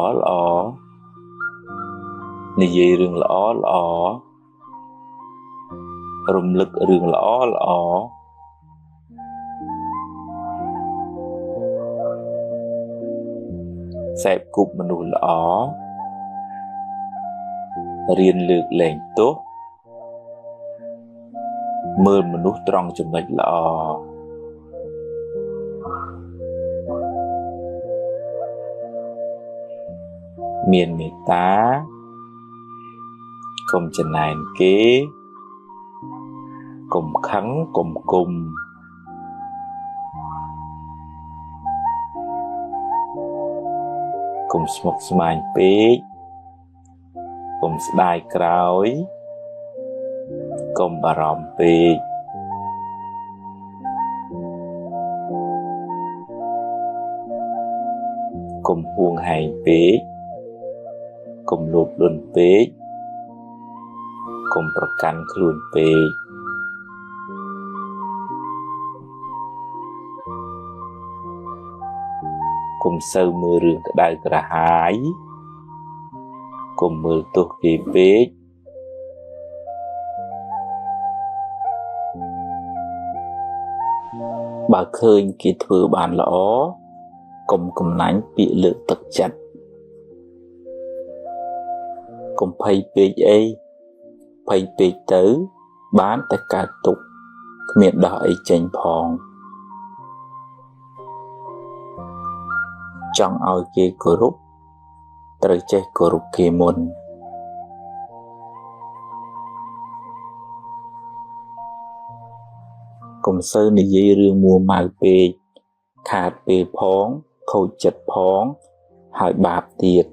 និយាយរឿងល្អរំលឹករឿងល្អសេពគប់មនុស្សល្អរៀនលើកលែងទោសមើលមនុស្សត្រង់ចំណុចល្អមានមេត្តាកុំច្រណែនគេកុំខឹងកុំគុំកុំស្មុគស្មាញពេកកុំស្ដាយក្រោយកុំបារម្ភពេកកុំហួងហែងពេកកុំលោភលន់ពេកកុំប្រកាន់ខ្លួនពេកកុំសូវមើលរឿងក្តៅក្រហាយកុំមើលទោសគេពេកបើឃើញគេធ្វើបានល្អកុំកំណាញ់ពាក្យលើកទឹកចិត្ត កុំភ័យពេកអីភ័យពេកទៅបានតែកើតទុក្ខគ្មានដោះអីចេញផងចង់ឲ្យគេគោរពត្រូវចេះគោរពគេមុនកុំសូវនិយាយរឿងមួម៉ៅពេកខាតពេលផងខូចចិត្តផងហើយបាបទៀត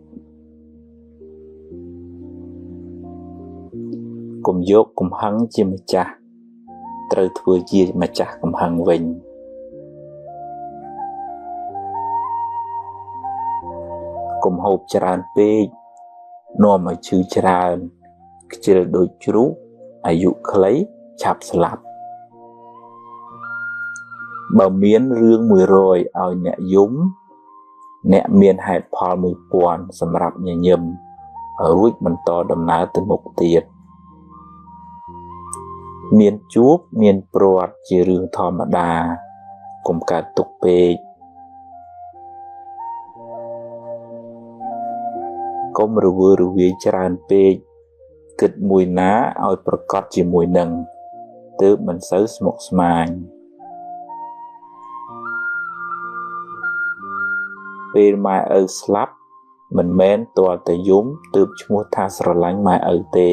កុំយកកំហឹងជាម្ចាស់ត្រូវធ្វើជាម្ចាស់កំហឹងវិញកុំហូបច្រើនពេកនាំឲ្យឈឺច្រើនខ្ជិលដូចជ្រូកអាយុខ្លីឆាប់ស្លាប់បើមានរឿង100ឲ្យអ្នកយំអ្នកមានហេតុផល1000សម្រាប់ញញឹមរួចបន្តដំណើរទៅមុខទៀតមានជួបមានព្រាត់ជារឿងធម្មតាកុំកើតទុក្ខពេកកុំរវើរវាយច្រើនពេកគិតមួយណាឲ្យប្រកបជាមួយនឹងទើបមិនសូវស្មុគស្មាញពេលម៉ែឪស្លាប់មិនមែនទាល់តែយំទើបឈ្មោះថាស្រឡាញ់ម៉ែឪទេ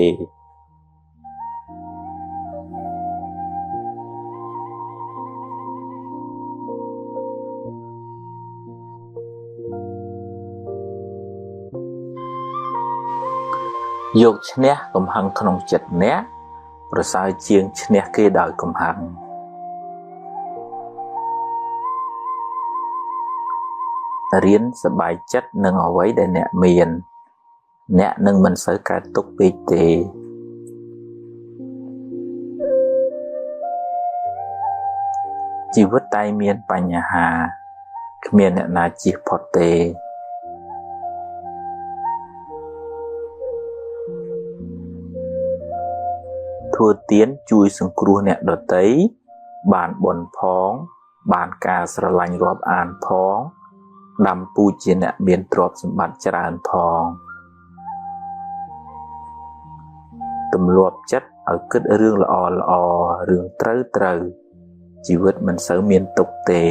យកឈ្នះកំហឹងក្នុងចិត្តអ្នកប្រសើរជាងឈ្នះគេដោយកំហឹងរៀនសប្បាយចិត្តនឹងអ្វីដែលអ្នកមានអ្នកនឹងមិនសូវកើតទុក្ខពេកទេជីវិតតែមានបញ្ហាគ្មានអ្នកណាជៀសផុតទេធ្វើទានជួយសង្គ្រោះអ្នកដទៃបានបុណ្យផងបានការស្រឡាញ់រាប់អានផងដាំពូជជាអ្នកមានទ្រព្យសម្បត្តិច្រើនផងទម្លាប់ចិត្តឲ្យគិតរឿងល្អរឿងត្រូវជីវិតមិនសូវមានទុក្ខទេ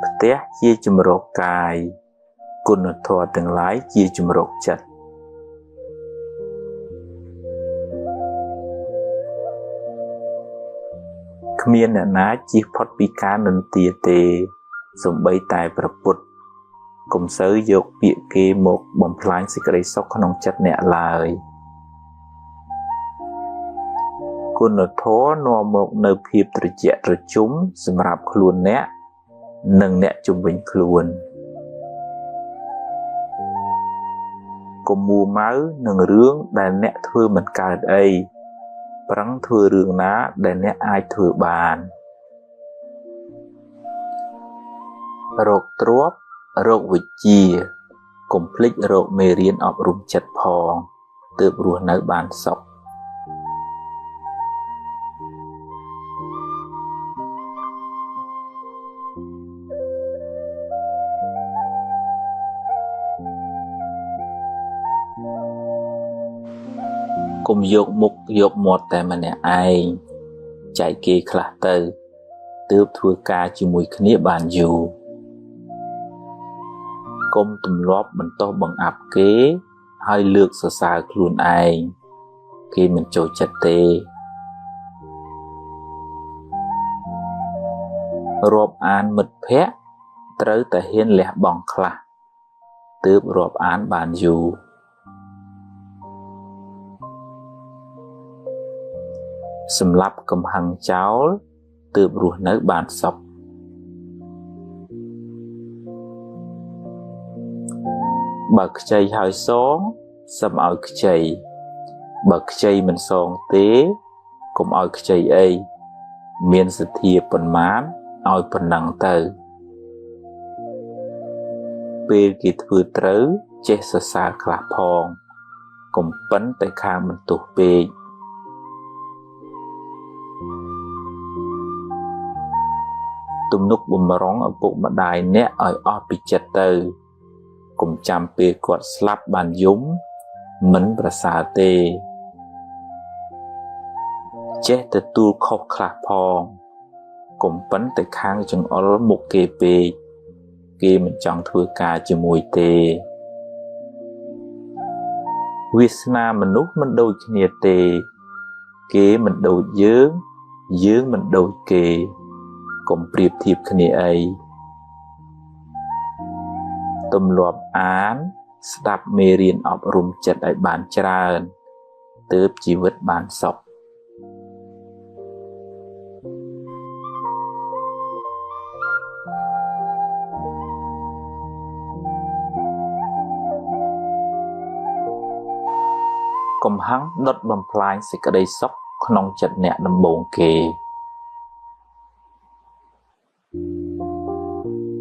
ផ្ទះជាជំរកកាយគុណធម៌ទាំងឡាយជាជំរកចិត្តគ្មានអ្នកណាជៀសផុតពីការនិន្ទាទេសូម្បីតែព្រះពុទ្ធកុំសូវយកពាក្យគេមកបំផ្លាញសេចក្តីសុខក្នុងចិត្តអ្នកឡើយគុណធម៌នាំមកនៅភាពត្រជាក់ត្រជុំសម្រាប់ខ្លួនអ្នកនិងអ្នកជុំវិញខ្លួនកុំមួម៉ៅនឹងរឿងដែលអ្នកធ្វើមិនកើតអីប្រឹងធ្វើរឿងណាដែលអ្នកអាចធ្វើបាន រោគទ្រព្យរោគវិជ្ជាកុំភ្លេចរោគមេរៀនអប់រំចិត្តផងទើបរស់នៅបានសុខកុំយកមុខយកមាត់តែម្នាក់ឯងចែកគេខ្លះទៅទើបធ្វើការជាមួយគ្នាបានយូរកុំទម្លាប់បន្តបង្អាប់គេហើយលើកសរសើរខ្លួនឯងគេមិនចូលចិត្តទេរាប់អានមិត្តភក្តិត្រូវតែហ៊ានលះបង់ខ្លះទើបរាប់អានបានយូរសម្រាប់កំហឹងចោលទើបរស់នៅបានសុខបើខ្ចីហើយសងសឹមឲ្យខ្ចីបើខ្ចីមិនសងទេកុំឲ្យខ្ចីអីមានសទ្ធាប៉ុន្មានឲ្យប៉ុណ្ណឹងទៅពេលគេធ្វើត្រូវចេះសរសើរខ្លះផងកុំប៉ិនតែខាងបន្ទោសពេកទំនុកបំរុងឪពុកម្ដាយអ្នកឲ្យអស់ពីចិត្តទៅ កុំចាំពេលគាត់ស្លាប់បានយំមិនប្រសើរទេចេះទទួលខុសខ្លះផងកុំប៉ុនទៅខាងចង្អុលមុខគេពេកគេមិនចង់ធ្វើការជាមួយទេវាសនាមនុស្សមិនដូចគ្នាទេគេមិនដូចយើងយើងមិនដូចគេកុំប្រៀបធៀបគ្នាអីទម្លាប់អានស្ដាប់មេរៀនអប់រំចិត្តឲ្យបានច្រើនទើបជីវិតបានសុខកំហឹងដុតបំផ្លាញសេចក្តីសុខក្នុងចិត្តអ្នកដំបូងគេ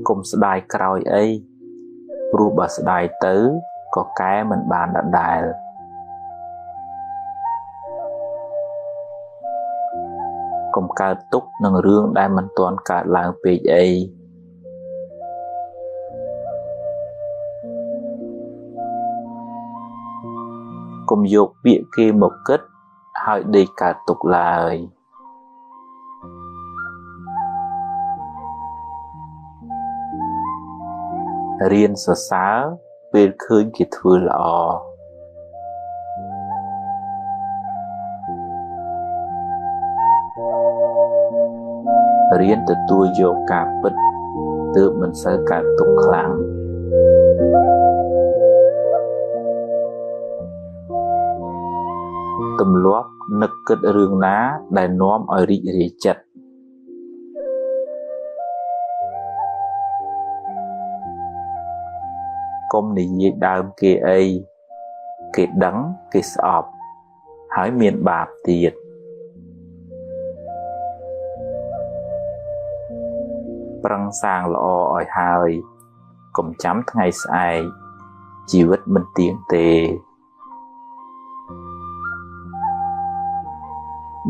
កុំស្ដាយក្រោយអីព្រោះបើស្ដាយទៅក៏កែមិនបានដដែលកុំកើតទុក្ខនឹងរឿងដែលមិនទាន់កើតឡើងពេកអីកុំយកពាក្យគេមកគិតហើយដេកកើតទុក្ខឡើយរៀនសរសើរពេលឃើញគេធ្វើល្អរៀនទទួលយកការពិតទើបមិនសូវកើតទុក្ខខ្លាំងទម្លាប់នឹកគិតរឿងណាដែលនាំឲ្យរីករាយចិត្តកុំនិយាយដើមគេអីគេដឹងគេស្អប់ហើយមានបាបទៀតប្រឹងសាងល្អឲ្យហើយកុំចាំថ្ងៃស្អែកជីវិតមិនទៀងទេ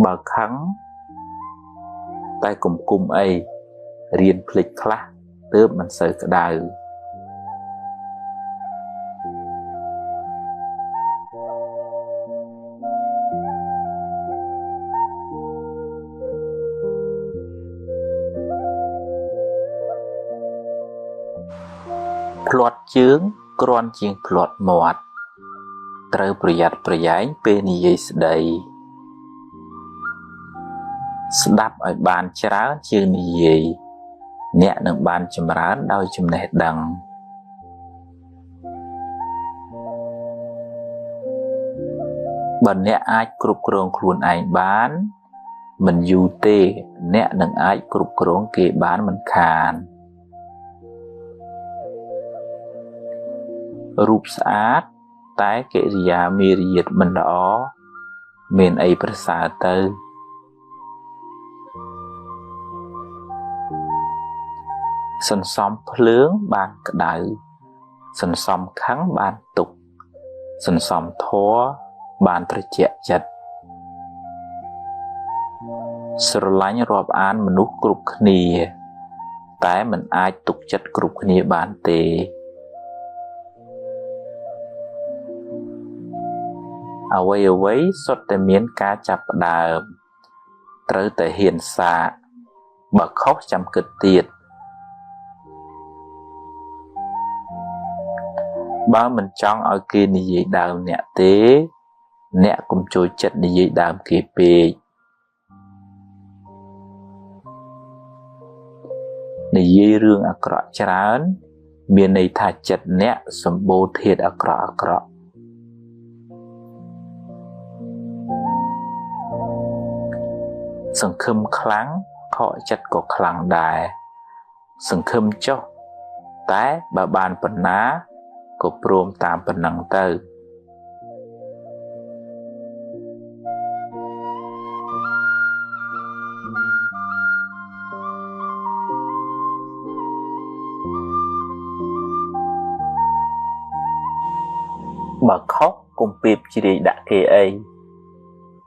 បើខឹងតែកុំគុំអីរៀនភ្លេចខ្លះទើបមិនសូវក្តៅភ្លាត់ជើងគ្រាន់ជាងភ្លាត់មាត់ត្រូវប្រយ័ត្នប្រយែងពេលនិយាយស្ដីស្ដាប់ឲ្យបានច្រើនជាងនិយាយអ្នកនឹងបានចម្រើនដោយចំណេះដឹងបើអ្នកអាចគ្រប់គ្រងខ្លួនឯងបានមិនយូរទេអ្នកនឹងអាចគ្រប់គ្រងគេបានមិនខានរូបស្អាតតែកិរិយាមារយាទមិនល្អមានអីប្រសើរទៅសន្សំភ្លើងបានក្តៅសន្សំខឹងបានទុក្ខសន្សំធម៌បានត្រជាក់ចិត្តស្រឡាញ់រាប់អានមនុស្សគ្រប់គ្នាតែមិនអាចទុកចិត្តគ្រប់គ្នាបានទេអ្វីសុទ្ធតែមានការចាប់ផ្ដើមត្រូវតែហ៊ានសាកបើខុសចាំគិតទៀតបើមិនចង់ឲ្យគេនិយាយដើមអ្នកទេអ្នកកុំចូលចិត្តនិយាយដើមគេពេកនិយាយរឿងអាក្រក់ច្រើនមានន័យថាចិត្តអ្នកសម្បូរធាតុអាក្រក់សង្ឃឹមខ្លាំងខកចិត្តក៏ខ្លាំងដែរសង្ឃឹមចុះតែបើបានប៉ុណ្ណាក៏ព្រមតាមប៉ុណ្ណឹងទៅបើខុសកុំពេបជ្រាយដាក់គេអី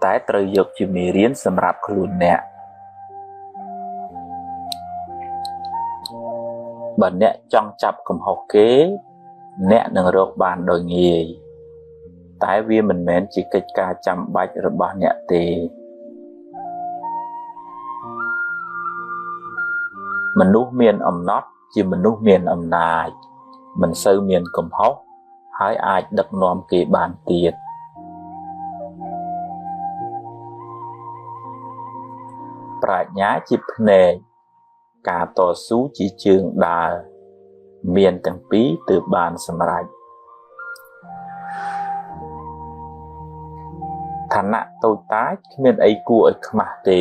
តែត្រូវយកជាមេរៀនសម្រាប់ខ្លួនអ្នកបើអ្នកចង់ចាប់កំហុសគេ អ្នកនឹងរកបានដោយងាយតែវាមិនមែនជាកិច្ចការចាំបាច់របស់អ្នកទេមនុស្សមានអំណត់ជាមនុស្សមានអំណាចមិនសូវមានកំហុសហើយអាចដឹកនាំគេបានទៀតប្រាជ្ញាជាភ្នែកការតស៊ូជាជើងដើរមានទាំងពីរទើបបានសម្រេចឋានៈតូចតាចគ្មានអីគួរឲ្យខ្មាស់ទេ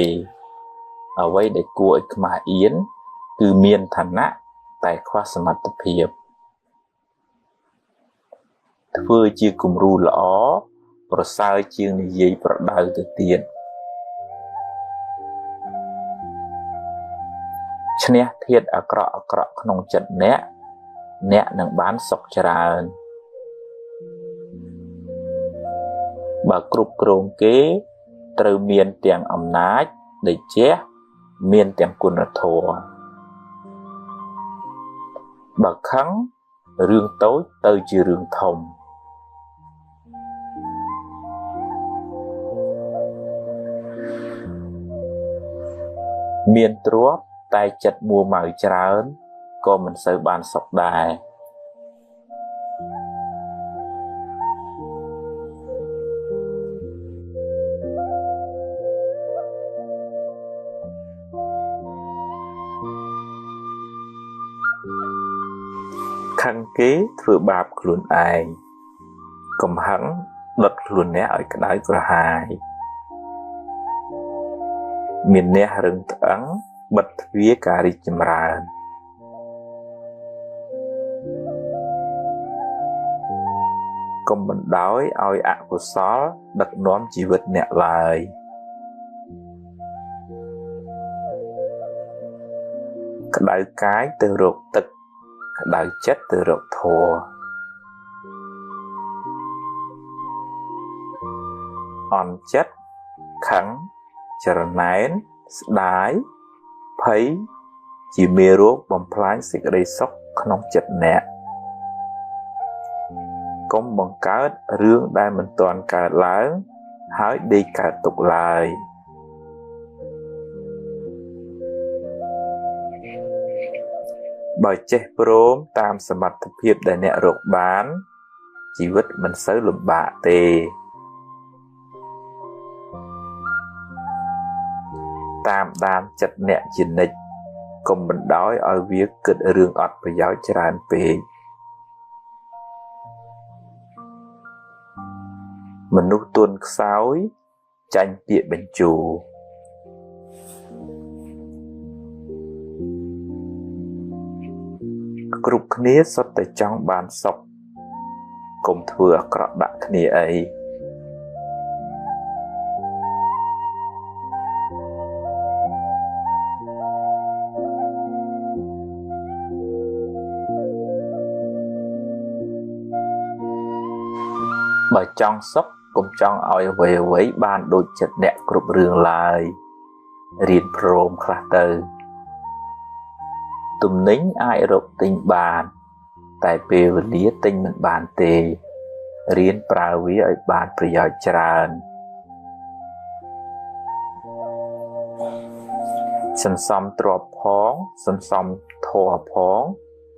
អ្វីដែលគួរឲ្យខ្មាស់អៀនគឺមានឋានៈតែខ្វះសមត្ថភាពធ្វើជាគំរូល្អប្រសើរជាងនិយាយប្រដៅទៅទៀតឈ្នះធាតុអាក្រក់ក្នុងចិត្តអ្នកនឹងបានសុខច្រើនបើគ្រប់គ្រងគេត្រូវមានទាំងអំណាចដេជះមានទាំងគុណធម៌បើខឹងរឿងតូចទៅជារឿងធំមានទ្រព្យតែចិត្តមួម៉ៅច្រើនក៏មិនសូវបានសុខដែរខឹងគេធ្វើបាបខ្លួនឯងកំហឹងដុតខ្លួនអ្នកឲ្យក្តៅក្រហាយមានអ្នករឹងត្អឹងបិទទ្វារការរីកចម្រើនកុំបណ្ដោយឲ្យអកុសលដឹកនាំជីវិតអ្នកឡើយក្តៅកាយទៅរកទឹកក្តៅចិត្តទៅរកធម៌អន់ចិត្តខឹងចរណែនស្ដាយភ័យជាមេរោគបំផ្លាញសេចក្តីសុខក្នុងចិត្តអ្នកកុំបង្កើតរឿងដែលមិនទាន់កើតឡើងហើយដេកកើតទុកឡើយបើចេះព្រមតាមសមត្ថភាពដែលអ្នករកបានជីវិតមិនសូវលំបាកទេតាមដានចិត្តអ្នកជានិច្ចកុំបណ្ដោយឲ្យវាគិតរឿងអត់ប្រយោជន៍ច្រើនពេកមនុស្សទន់ខ្សោយចាញ់ពាក្យបញ្ជូរគ្រប់គ្នាសុទ្ធតែចង់បានសុខកុំធ្វើអាក្រក់ដាក់គ្នាអីបើចង់សុខកុំចង់ឲ្យអ្វីបានដូចចិត្តអ្នកគ្រប់រឿងឡើយរៀនព្រមខ្លះទៅទំនិញអាចរកទិញបានតែពេលវេលាទិញមិនបានទេរៀនប្រើវាឲ្យបានប្រយោជន៍ច្រើនសន្សំទ្រព្យផងសន្សំធម៌ផង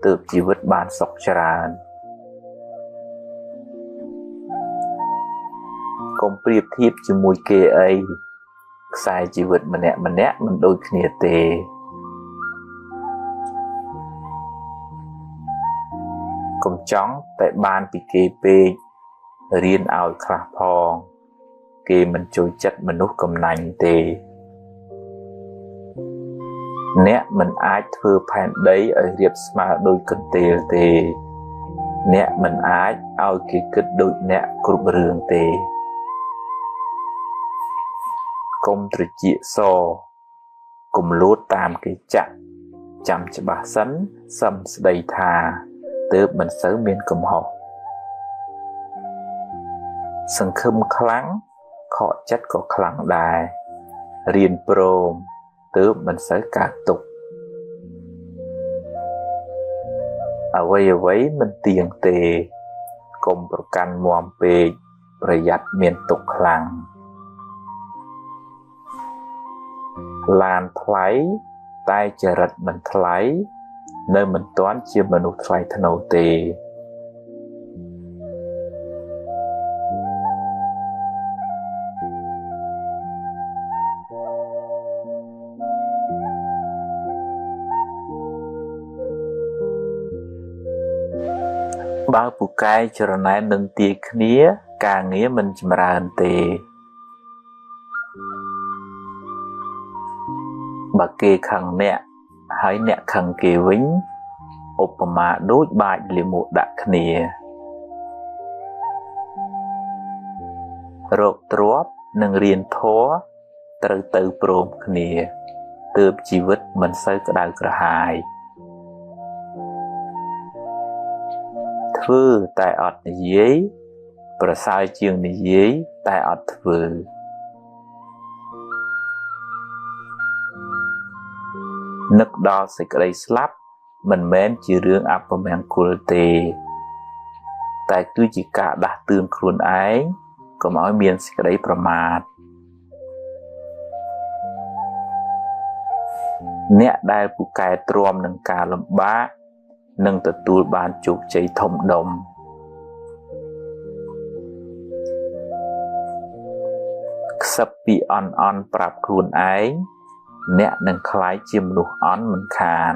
ទើបជីវិតបានសុខច្រើនកុំប្រៀបធៀបជាមួយគេអីខ្សែជីវិតម្នាក់មិនដូចគ្នាទេកុំចង់តែបានពីគេពេករៀនឲ្យខ្លះផងគេមិនចូលចិត្តមនុស្សកំណាញ់ទេអ្នកមិនអាចធ្វើផែនដីឲ្យរាបស្មើដូចកន្ទេលទេអ្នកមិនអាចឲ្យគេគិតដូចអ្នកគ្រប់រឿងទេកុំត្រចៀកសកុំលួតតាមគេចាក់ចាំច្បាស់សិនសឹមស្ដីថាទើបមិនសូវមានកំហុសសង្ឃឹមខ្លាំងខកចិត្តក៏ខ្លាំងដែររៀនព្រមទើបមិនសូវកើតទុក្ខ អ្វីមិនទៀងទេកុំប្រកាន់មាំពេកប្រយ័ត្នមានទុក្ខខ្លាំងឡានថ្លៃតែចរិតមិនថ្លៃនៅមិនទាន់ជាមនុស្សថ្លៃថ្នូរទេបើពូកែចរណែននឹងទាយគ្នាការងារមិនចម្រើនទេបើគេខឹងអ្នកហើយអ្នកខឹងគេវិញឧបមាដូចបាចលាមកដាក់គ្នារកទ្រព្យនិងរៀនធម៌ត្រូវទៅព្រមគ្នាទើបជីវិតមិនសូវក្តៅក្រហាយធ្វើតែអត់និយាយប្រសើរជាងនិយាយតែអត់ធ្វើនឹកដល់សេចក្តីស្លាប់មិនមែនជារឿងអពមង្គលទេតែគឺជាការដាស់តឿនខ្លួនឯងកុំឲ្យមានសេចក្តីប្រមាទអ្នកដែលពូកែទ្រាំនឹងការលំបាកនឹងទទួលបានជោគជ័យធំដុំខ្សឹបពីអន់ប្រាប់ខ្លួនឯងអ្នកនឹងក្លាយជាមនុស្សអន់មិនខាន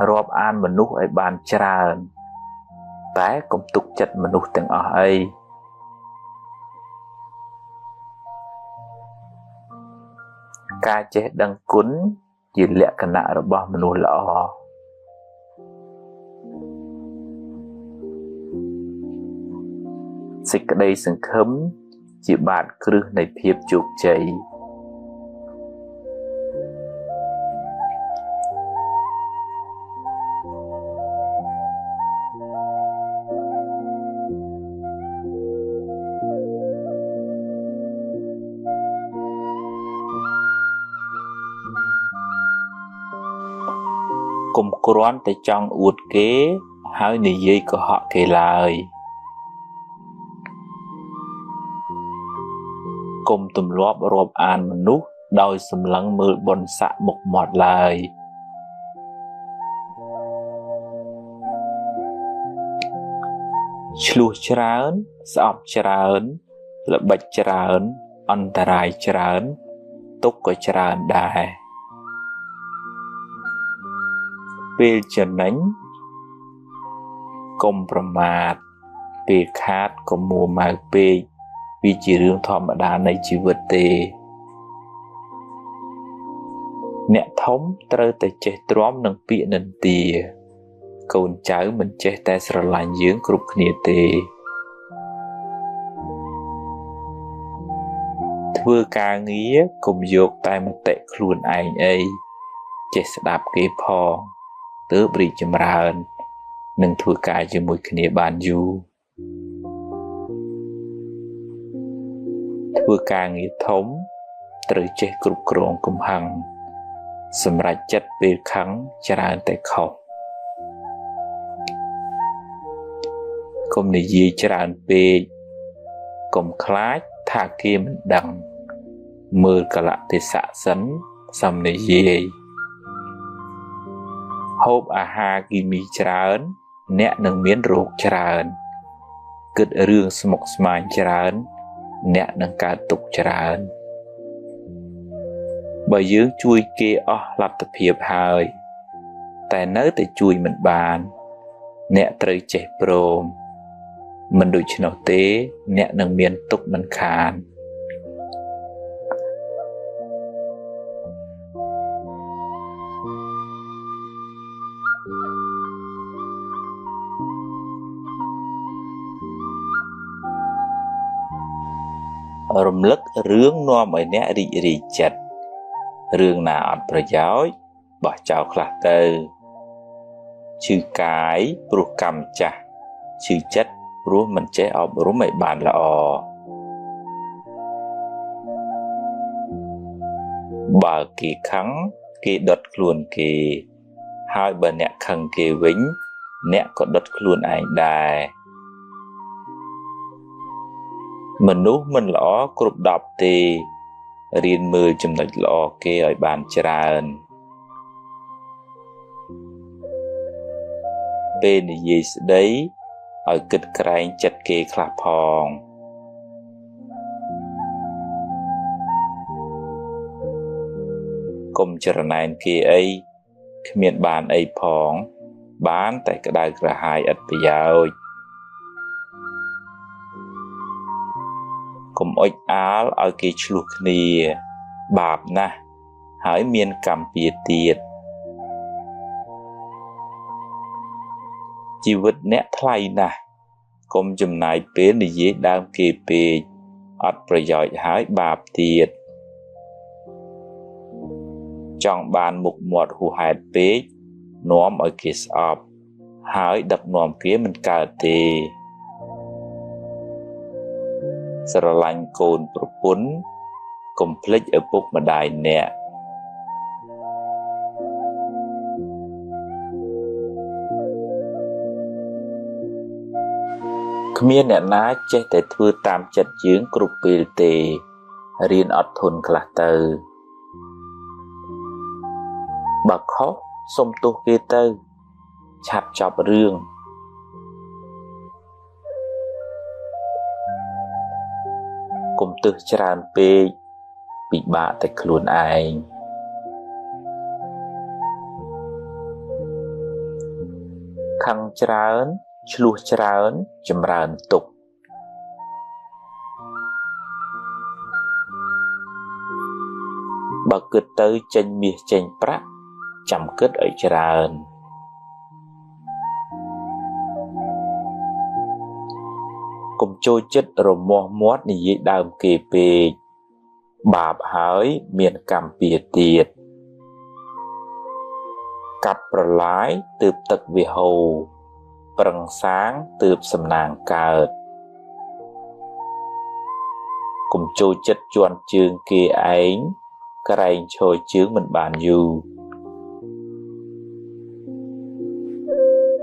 រាប់អានមនុស្សឲ្យបានច្រើនតែកុំទុកចិត្តមនុស្សទាំងអស់អីការចេះដឹងគុណជាលក្ខណៈរបស់មនុស្សល្អសេចក្តីសង្ឃឹមជាបាតគ្រឹះនៃភាពជោគជ័យកុំគ្រាន់តែចង់អួតគេហើយនិយាយកុហកគេឡើយកុំទម្លាប់រាប់អានមនុស្សដោយសម្លឹងមើលបុណ្យស័ក្តិមុខមាត់ឡើយឆ្លោះច្រើនស្អប់ច្រើនល្បិចច្រើនអន្តរាយច្រើនទុក្ខក៏ច្រើនដែរពេលចំណេញកុំប្រមាទពេលខាតកុំមួម៉ៅពេកវាជារឿងធម្មតានៃជីវិតទេអ្នកធំត្រូវតែចេះទ្រាំនឹងពាក្យនិន្ទាកូនចៅមិនចេះតែស្រឡាញ់យើងគ្រប់គ្នាទេធ្វើការងារកុំយកតែមតិខ្លួនឯងអីចេះស្ដាប់គេផងទើបរីកចម្រើននិងធ្វើការជាមួយគ្នាបានយូរធ្វើការងារធំត្រូវចេះគ្រប់គ្រងកំហឹងសម្រេចចិត្តពេលខឹងច្រើនតែខុសកុំនិយាយច្រើនពេកកុំខ្លាចថាគេមិនដឹងមើលកលៈទេសៈសិនសំនិយាយហូបអាហារគីមីច្រើនអ្នកនឹងមានរោគច្រើនគិតរឿងស្មុគស្មាញច្រើនអ្នកនឹងកើតទុក្ខច្រើនបើយើងជួយគេអស់លទ្ធភាពហើយតែនៅតែជួយមិនបានអ្នកត្រូវចេះព្រមមិនដូច្នោះទេអ្នកនឹងមានទុក្ខមិនខានរំលឹករឿងនាំឲ្យអ្នករីករាយចិត្តរឿងណាអត់ប្រយោជន៍បោះចោលខ្លះទៅឈឺកាយព្រោះកម្មចាស់ឈឺចិត្តព្រោះមិនចេះអប់រំឲ្យបានល្អបើគេខឹង គេដុតខ្លួនគេហើយបើអ្នកខឹងគេវិញអ្នកក៏ដុតខ្លួនឯងដែរមនុស្សមិនល្អគ្រប់10ទេរៀនមើលចំណុចល្អគេឲ្យបានច្រើនពេលនិយាយស្ដីឲ្យគិតក្រែងចិត្តគេខ្លះផងកុំចរណែនគេអីគ្មានបានអីផងបានតែក្តៅក្រហាយឥតប្រយោជន៍កុំអុចអាលឲ្យគេឆ្លោះគ្នាបាបណាស់ហើយមានកម្មពៀទៀតជីវិតអ្នកថ្លៃណាស់កុំចំណាយពេលនិយាយដើមគេពេកអត់ប្រយោជន៍ហើយបាបទៀតចង់បានមុខមាត់ហួសហេតុពេកនាំឲ្យគេស្អប់ហើយដឹកនាំគេមិនកើតទេស្រឡាញ់កូនប្រពន្ធកុំភ្លេចឪពុកម្ដាយអ្នកគ្មានអ្នកណាចេះតែធ្វើតាមចិត្តយើងគ្រប់ពេលទេរៀនអត់ធន់ខ្លះទៅបើខុសសុំទោសគេទៅឆាប់ចប់រឿងកុំទើសច្រើនពេកពិបាកតែខ្លួនឯងខឹងច្រើនឆ្លោះច្រើនចម្រើនទុក្ខបើគិតទៅចេញមាសចេញប្រាក់ចាំគិតឲ្យច្រើនកុំចូលចិត្តរមាស់មាត់និយាយដើមគេពេកបាបហើយមានកម្មពៀទៀតកាត់ប្រឡាយទើបទឹកវាហូរប្រឹងសាងទើបសំណាងកើតកុំចូលចិត្តជន់ជើងគេឯងក្រែងឈរជើងមិនបានយូរ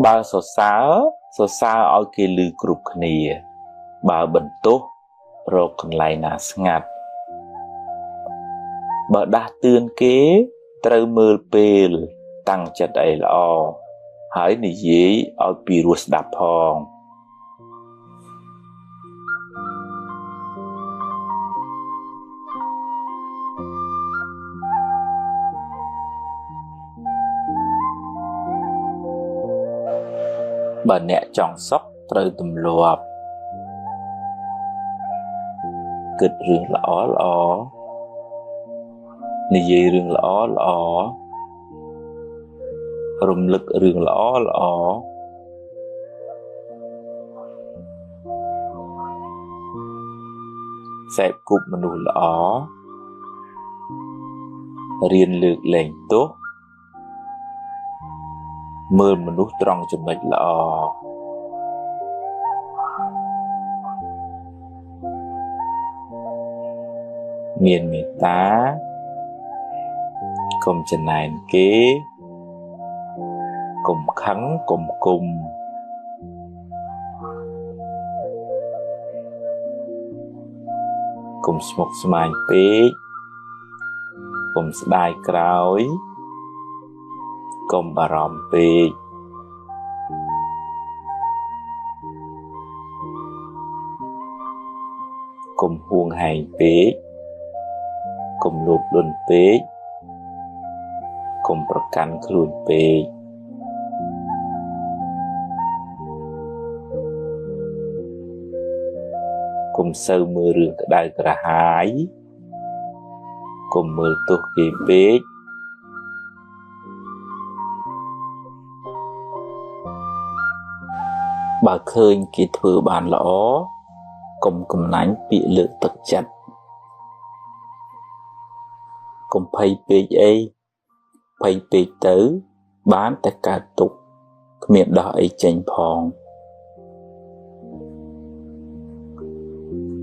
បើសរសើរឲ្យគេឮគ្រប់គ្នាបើបន្ទោសរកកន្លែងណាស្ងាត់បើដាស់តឿនគេត្រូវមើលពេលតាំងចិត្តអីល្អហើយនិយាយឲ្យពីរោះស្ដាប់ផងបើអ្នកចង់សុខត្រូវទម្លាប់គិតរឿងល្អនិយាយរឿងល្អរំលឹករឿងល្អសេពគប់មនុស្សល្អរៀនលើកលែងទោសមើលមនុស្សត្រង់ចំណុចល្អមានមេត្តាកុំចំណែនគេកុំខឹងកុំគុំកុំស្មុគស្មាញពេកកុំស្ដាយក្រោយកុំបារម្ភពេកកុំហួងហែងពេកកុំលោភលន់ពេកកុំប្រកាន់ខ្លួនពេកកុំសូវមើលរឿងក្តៅក្រហាយកុំមើលទោសគេពេកបើឃើញគេធ្វើបានល្អកុំកំណាញ់ពាក្យលើកទឹកចិត្តកុំភ័យពេកអីភ័យពេកទៅបានតែកើតទុក្ខគ្មានដោះអីចេញផង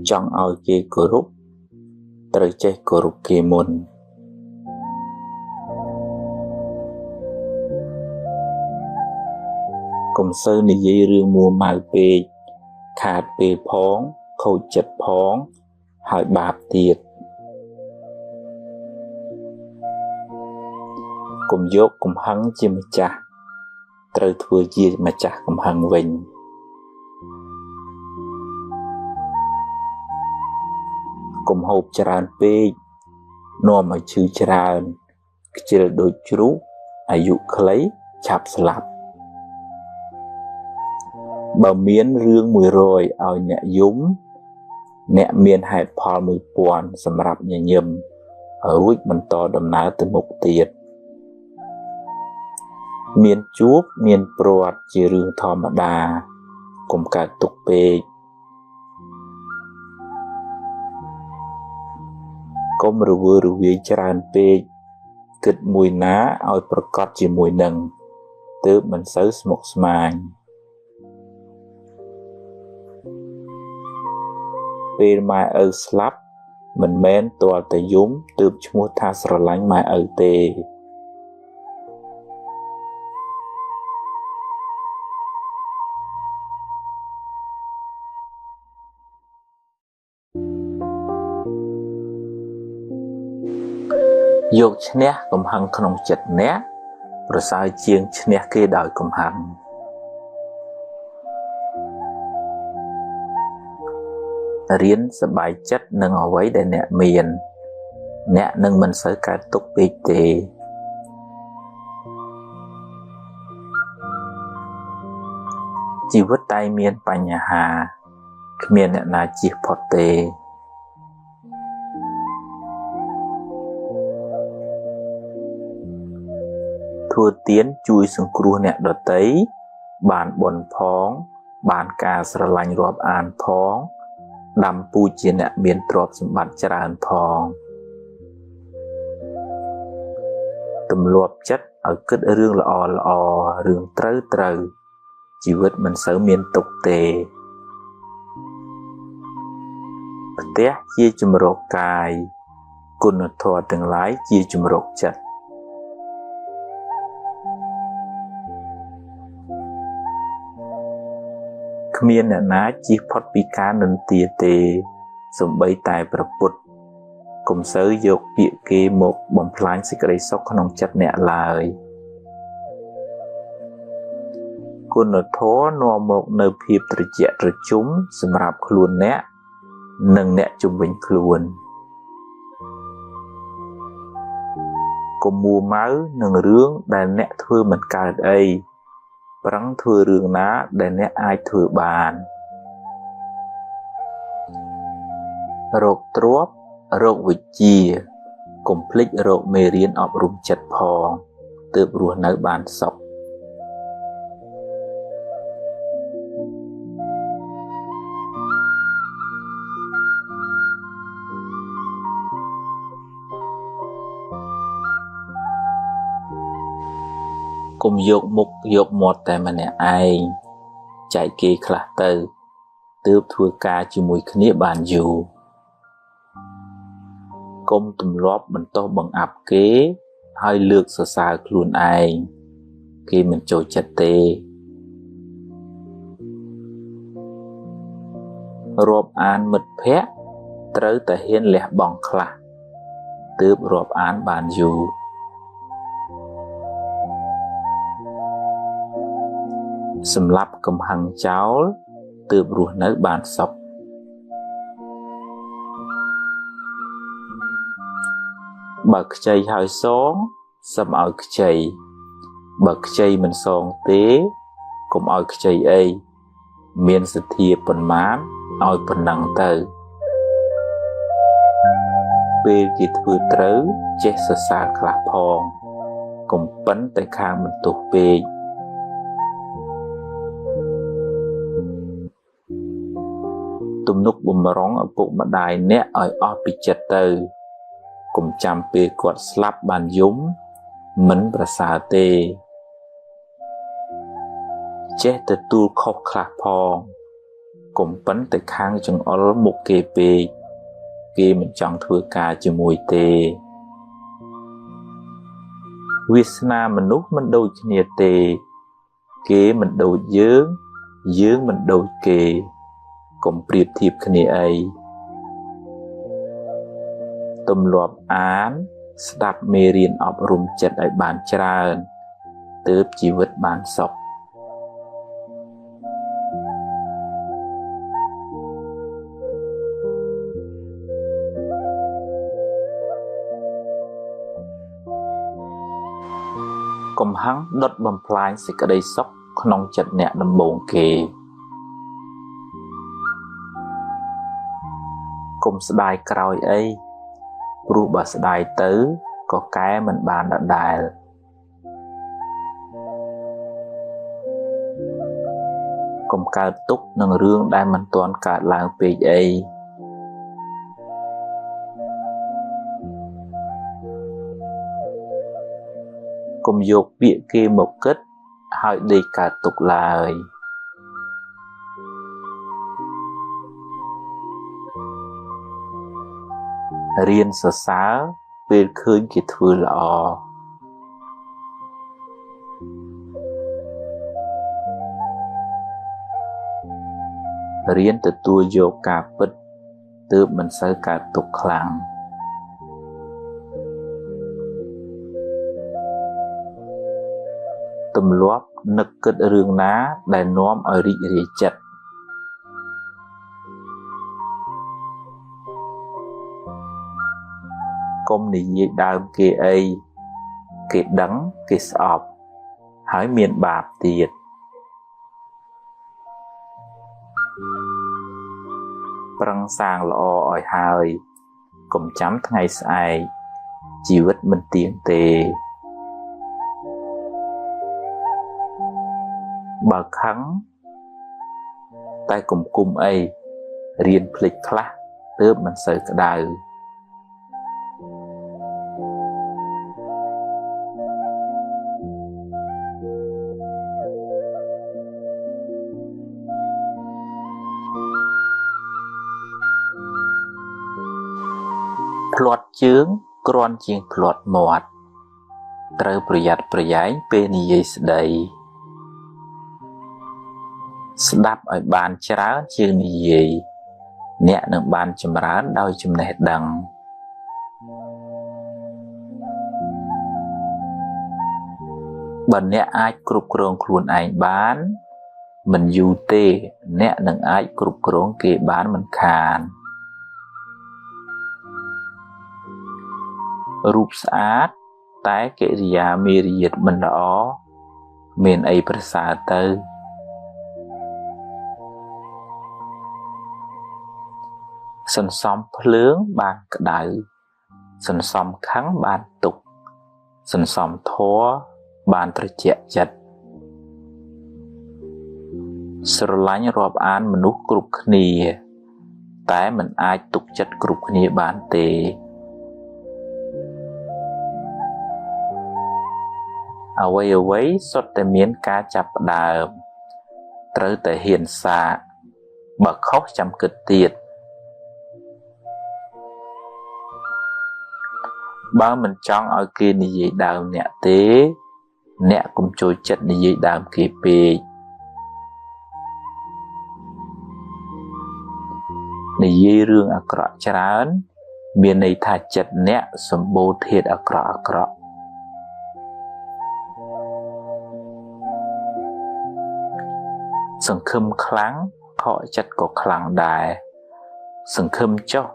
ចង់ឲ្យគេគោរពត្រូវចេះគោរពគេមុន កុំសូវនិយាយរឿងមួម៉ៅពេកខាតពេលផងខូចចិត្តផងហើយបាបទៀតកុំយកកំហឹងជាម្ចាស់ត្រូវធ្វើជាម្ចាស់កំហឹងវិញកុំហូបច្រើនពេកនាំឲ្យឈឺច្រើនខ្ជិលដូចជ្រូកអាយុខ្លីឆាប់ស្លាប់បើមានរឿង100ឲ្យអ្នកយំអ្នកមានហេតុផល1000សម្រាប់ញញឹមរួចបន្តដំណើរទៅមុខទៀតមានជួបមានព្រាត់ជារឿងធម្មតាកុំកើតទុកពេកកុំរវើរវាយច្រើនពេកគិតមួយណាឲ្យប្រកបជាមួយនឹងទើបមិនសូវស្មុគស្មាញពេលម៉ែឪស្លាប់មិនមែនទាល់តែយំទើបឈ្មោះថាស្រឡាញ់ម៉ែឪទេយកឈ្នះកំហឹងក្នុងចិត្តអ្នកប្រសើរជាងឈ្នះគេដោយកំហឹងរៀនសប្បាយចិត្តនឹងអ្វីដែលអ្នកមានអ្នកនឹងមិនសូវកើតទុក្ខពេកទេជីវិតតែមានបញ្ហាគ្មានអ្នកណាជៀសផុតទេធ្វើទានជួយសង្គ្រោះអ្នកដទៃបានបុណ្យផងបានការស្រឡាញ់រាប់អានផងដាំពូជជាអ្នកមានទ្រព្យសម្បត្តិច្រើនផងទម្លាប់ចិត្តឲ្យគិតរឿងល្អល្អរឿងត្រូវជីវិតមិនសូវមានទុក្ខទេផ្ទះជាជំរកកាយគុណធម៌ទាំងឡាយជាជំរកចិត្តគ្មានអ្នកណាជៀសផុតពីការនិន្ទាទេសូម្បីតែព្រះពុទ្ធកុំសូវយកពាក្យគេមកបំផ្លាញសេចក្តីសុខក្នុងចិត្តអ្នកឡើយគុណធម៌នាំមកនៅភាពត្រជាក់ត្រជុំសម្រាប់ខ្លួនអ្នកនិងអ្នកជុំវិញខ្លួនកុំមួម៉ៅនឹងរឿងដែលអ្នកធ្វើមិនកើតអីប្រឹងធ្វើរឿងណាដែលអ្នកអាចធ្វើបាន រោគទ្រព្យរោគវិជ្ជាកុំភ្លេចរោគមេរៀនអប់រំចិត្តផងទើបរស់នៅបានសុខកុំយកមុខយកមាត់តែម្នាក់ឯងចែកគេខ្លះទៅទើបធ្វើការជាមួយគ្នាបានយូរកុំទម្លាប់បន្តបង្អាប់គេហើយលើកសរសើរខ្លួនឯងគេមិនចូលចិត្តទេរាប់អានមិត្តភក្តិត្រូវតែហ៊ានលះបង់ខ្លះទើបរាប់អានបានយូរសម្រាប់កំហឹងចោលទើបរស់នៅបានសុខបើខ្ចីហើយសងសឹមឲ្យខ្ចីបើខ្ចីមិនសងទេកុំឲ្យខ្ចីអីមានសទ្ធាប៉ុន្មានឲ្យប៉ុណ្ណឹងទៅពេលគេធ្វើត្រូវចេះសរសើរខ្លះផងកុំប៉ិនតែខាងបន្ទោសពេកទំនុកបំរុងឪពុកម្ដាយអ្នកឲ្យអស់ពីចិត្តទៅកុំចាំពេលគាត់ស្លាប់បានយំមិនប្រសើរទេចេះទទួលខុសខ្លះផងកុំប៉ិនតែខាងចង្អុលមុខគេពេកគេមិនចង់ធ្វើការជាមួយទេវាសនាមនុស្សមិនដូចគ្នាទេ kế mình đổi dương mình đổi kế cùng priệp thiệp khní ấy tùm lọp án đạp mê riêng ọp rùm chất ở bàn tràn tớp chỉ vật bàn sọc cùng hắn đốt bầm phai sẽ có đây sốc nông chật nẹ đầm bồn kề cùng sẽ đài còi ấy rùa bà sẽ đài tứ có cái mình bàn đã đài cùng cao túc nâng rương đai mình toàn cả làng bê ấy cùng dục bịa kê một kết hỏi đi cả tục lời riêng sở xá về khơi kì thư lọ riêng từ tua vô cả bích tự mình sẽ cả tục lặng tùm lóp nực kết rương ná đại nóm ở rị rị chật công này dễ đàm kê ấy kê đắng kê sọp hỏi miền bạp tiệt prăng sang lọ ỏi hơi cùng chấm ngày sai chỉ vứt mình tiền tề bà khắng tay cùng cung ấy riêng phịch khá tớp mình sợ cả đời plot chướng kron chiên plot mọt trờiประหยัด bên niệm đầy đáp ở bàn cháo chương gì nè nâng bàn chấm rán đôi chấm nét đằng bần nè ai cục krong khuôn ảnh bán mình du tê nè nâng ai cục krong kê bán mình khàn rụp sát tái kệ rìa mê riệt mình đó miền ấy bật xa tư sân xóm lướng bàn cả đại sân xóm kháng bàn tục sân xóm thó bàn trở chẹ chật sơ lánh rộp án mình nút cục khní tái mình ai tục chất cục khní bàn tê away xuất tại miền cá chập đàm tới tại hiền xạ bậc khóc chăm cực tiệt ba mình chọn ở kia này gì đào nè tế nè cùng trôi chất này gì đào kia bề này gì rương ở cọ chán miền này thà chất nè sầm bồ thiệt ở cọ sừng khum kháng họ chất có kháng đài sừng khum cho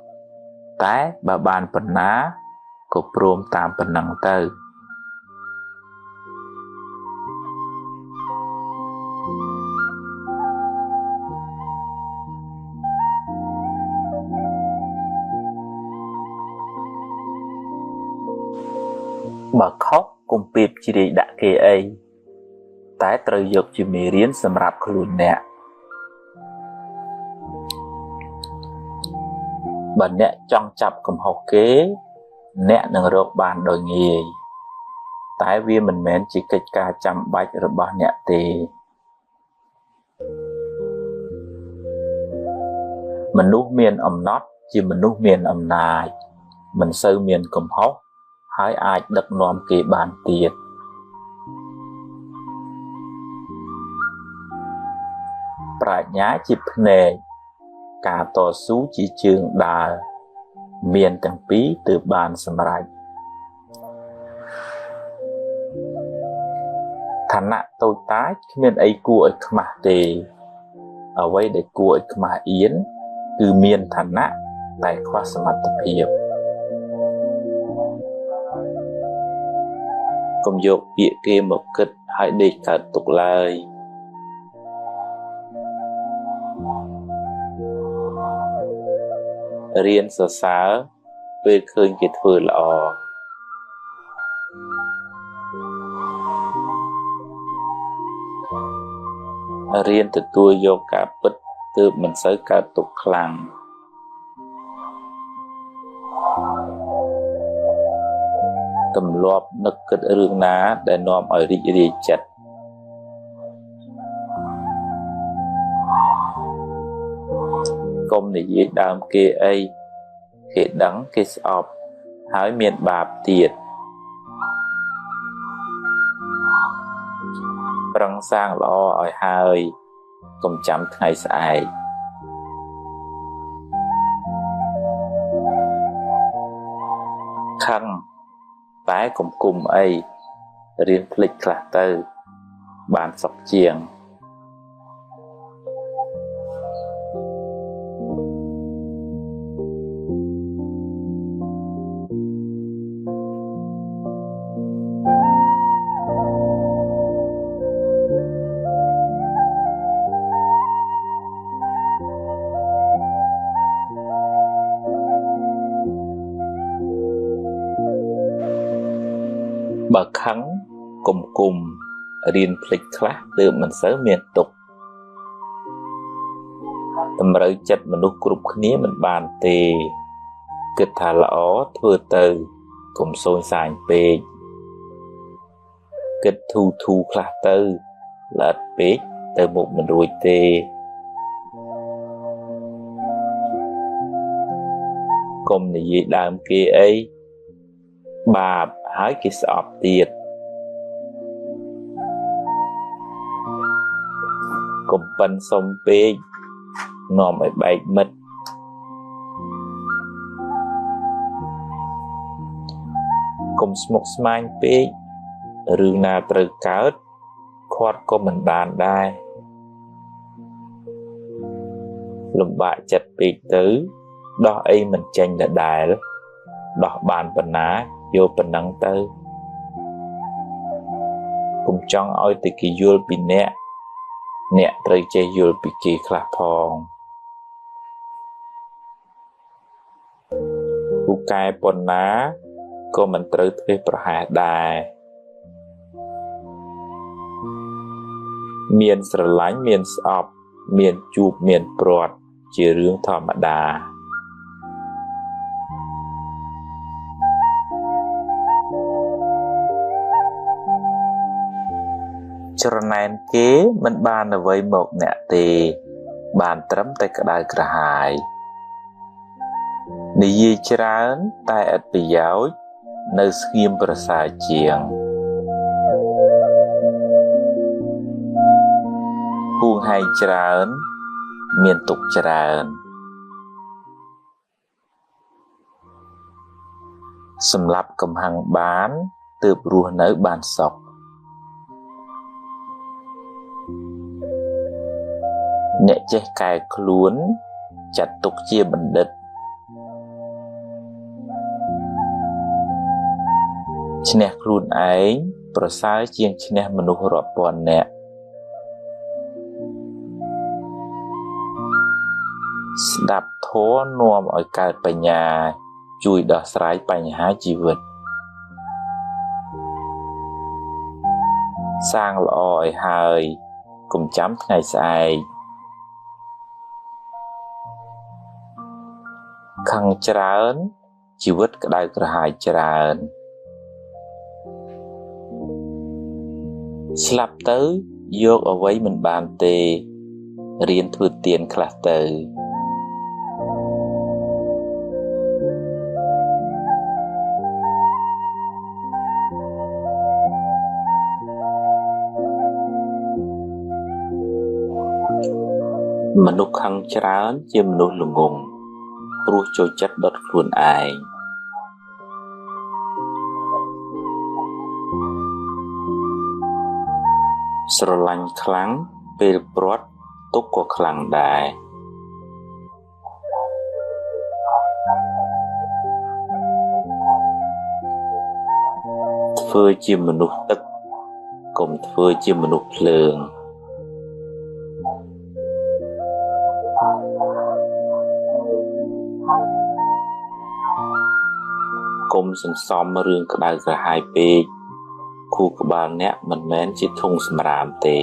tái bà bàn phần ná có prom tam phần năng tư bà khóc cùng bịp chỉ để đã kê ấy tái trời dục chỉ mì riêng xâm rạp khluôn nè bà nè trong chập cùng học kế nè nâng rốt bàn đòi nghề tái vì mình mến chỉ cách ca chăm bách rồi bà nè tì mình nút miền ẩm nót chỉ mình nút miền ẩm nài mình sơ miền cùng hốc hai ai đặt nòm kì bàn tiệt ប្រាជ្ញាជាភ្នែកការតស៊ូជាជើងដើរមានទាំងពីរទើបបានសម្រេចឋានៈតូចតាចគ្មានអីគួរឲ្យខ្មាស់ទេអ្វីដែលគួរឲ្យខ្មាស់អៀនគឺមានឋានៈតែខ្វះសមត្ថភាពកុំយកពាក្យគេមកគិតឲ្យដេកកើតទុកឡើយរៀនសរសើរពេលឃើញគេធ្វើល្អរៀនទទួលយកការពិតទើបមិនសូវកើតទុកខ្លាំងទម្លាប់នឹកគិតរឿងណាដែលនាំឲ្យរីករាយចិត្តកុំនិយាយដើមគេអីគេដឹងគេស្អប់ហើយមានបាបទៀតប្រឹងសាងល្អឲ្យហើយកុំចាំថ្ងៃស្អែកខឹងតែកុំគុំអីរៀនភ្លេចខ្លះទៅបានសុខជាងបើខឹងកុំគុំរៀនភ្លេចខ្លះទើបមិនសូវមានទុកតម្រូវចិត្តមនុស្សគ្រប់គ្នាមិនបានទេគិតថាល្អធ្វើទៅកុំសូន្យសាញពេកគិតធូរខ្លះទៅល្អិតពេកទៅមុខមិនរួចទេកុំនិយាយដើមគេអីបាបហើយគេស្អប់ទៀតកុំប៉ិនសុំពេកនាំឲ្យបែកមិត្តកុំស្មុគស្មាញពេករឿងណាត្រូវកើតខាត់ក៏មិនបានដែរលំបាកចិត្តពេកទៅដោះអីមិនចេញដដែលដោះបានប៉ុណ្ណាយកប៉ុណ្ណឹងទៅកុំចង់ឲ្យតែគេយល់ពីអ្នកត្រូវចេះយល់ពីគេខ្លះផងពូកែប៉ុណ្ណាក៏មិនត្រូវធ្វេសប្រហែសដែរមានស្រឡាញ់មានស្អប់មានជួបមានព្រាត់ជារឿងធម្មតាច្រណែនគេមិនបានអ្វីមកអ្នកទេបានត្រឹមតែក្តៅក្រហាយនិយាយច្រើនតែឥតប្រយោជន៍នៅស្ងៀមប្រសើរជាងហួងហែងច្រើនមានទុកច្រើនសម្រាប់កំហឹងបានទើបរស់នៅបានសុខអ្នកចេះកែខ្លួនចាត់ទុកជាបណ្ឌិតឈ្នះខ្លួនឯងប្រសើរជាងឈ្នះមនុស្សរាប់ពាន់នាក់ស្ដាប់ធម៌នាំឲ្យកើតបញ្ញាជួយដោះស្រាយបញ្ហាជីវិតសាងល្អឲ្យហើយកុំចាំថ្ងៃស្អែកខឹងច្រើនជីវិតក្តៅក្រហាយច្រើនស្លាប់ទៅយកអ្វីមិនបានទេរៀនធ្វើទានខ្លះទៅ មនុស្សខឹងច្រើនជាមនុស្សល្ងង់ព្រោះចូលចិត្តដុតខ្លួនឯងស្រឡាញ់ខ្លាំងពេលព្រាត់ទុកក៏ខ្លាំងដែរធ្វើជាមនុស្សទឹកកុំធ្វើជាមនុស្សភ្លើងកុំសន្សំរឿងក្តៅក្រហាយពេកខួរក្បាលអ្នកមិនមែនជាធុងសម្រាមទេ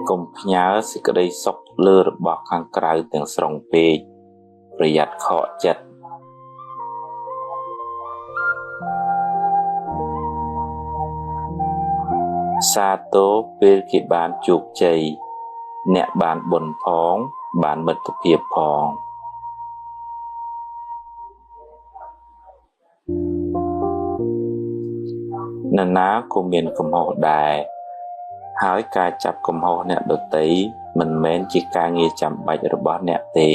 កុំផ្ញើសេចក្តីសុខលើរបស់ខាងក្រៅទាំងស្រុងពេកប្រយ័ត្នខកចិត្តសាទរពេលគេបានជោគជ័យអ្នកបានបុណ្យផងបានមិត្តភាពផងនរណាក៏មានកំហុសដែរហើយការចាប់កំហុសអ្នកដទៃមិនមែនជាការងារចាំបាច់របស់អ្នកទេ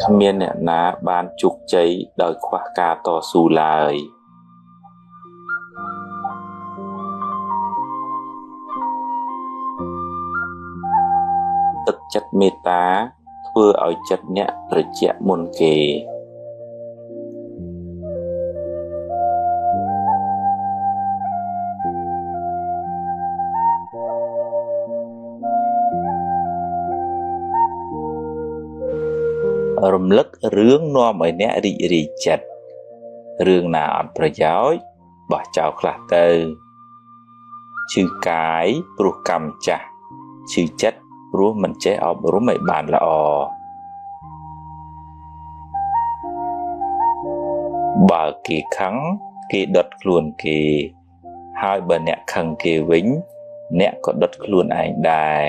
គ្មានអ្នកណាបានជោគជ័យដោយខ្វះការតស៊ូឡើយទឹកចិត្តមេត្តាធ្វើឲ្យចិត្តអ្នកត្រជាក់មុនគេរំលឹករឿងនាំឲ្យអ្នករីករាយចិត្តរឿងណាអត់ប្រយោជន៍បោះចោលខ្លះទៅឈឺកាយព្រោះកម្មចាស់ឈឺចិត្តព្រោះមិនចេះអប់រំឲ្យបានល្អបើគេខឹងគេដុតខ្លួនគេហើយបើអ្នកខឹងគេវិញអ្នកក៏ដុតខ្លួនឯងដែរ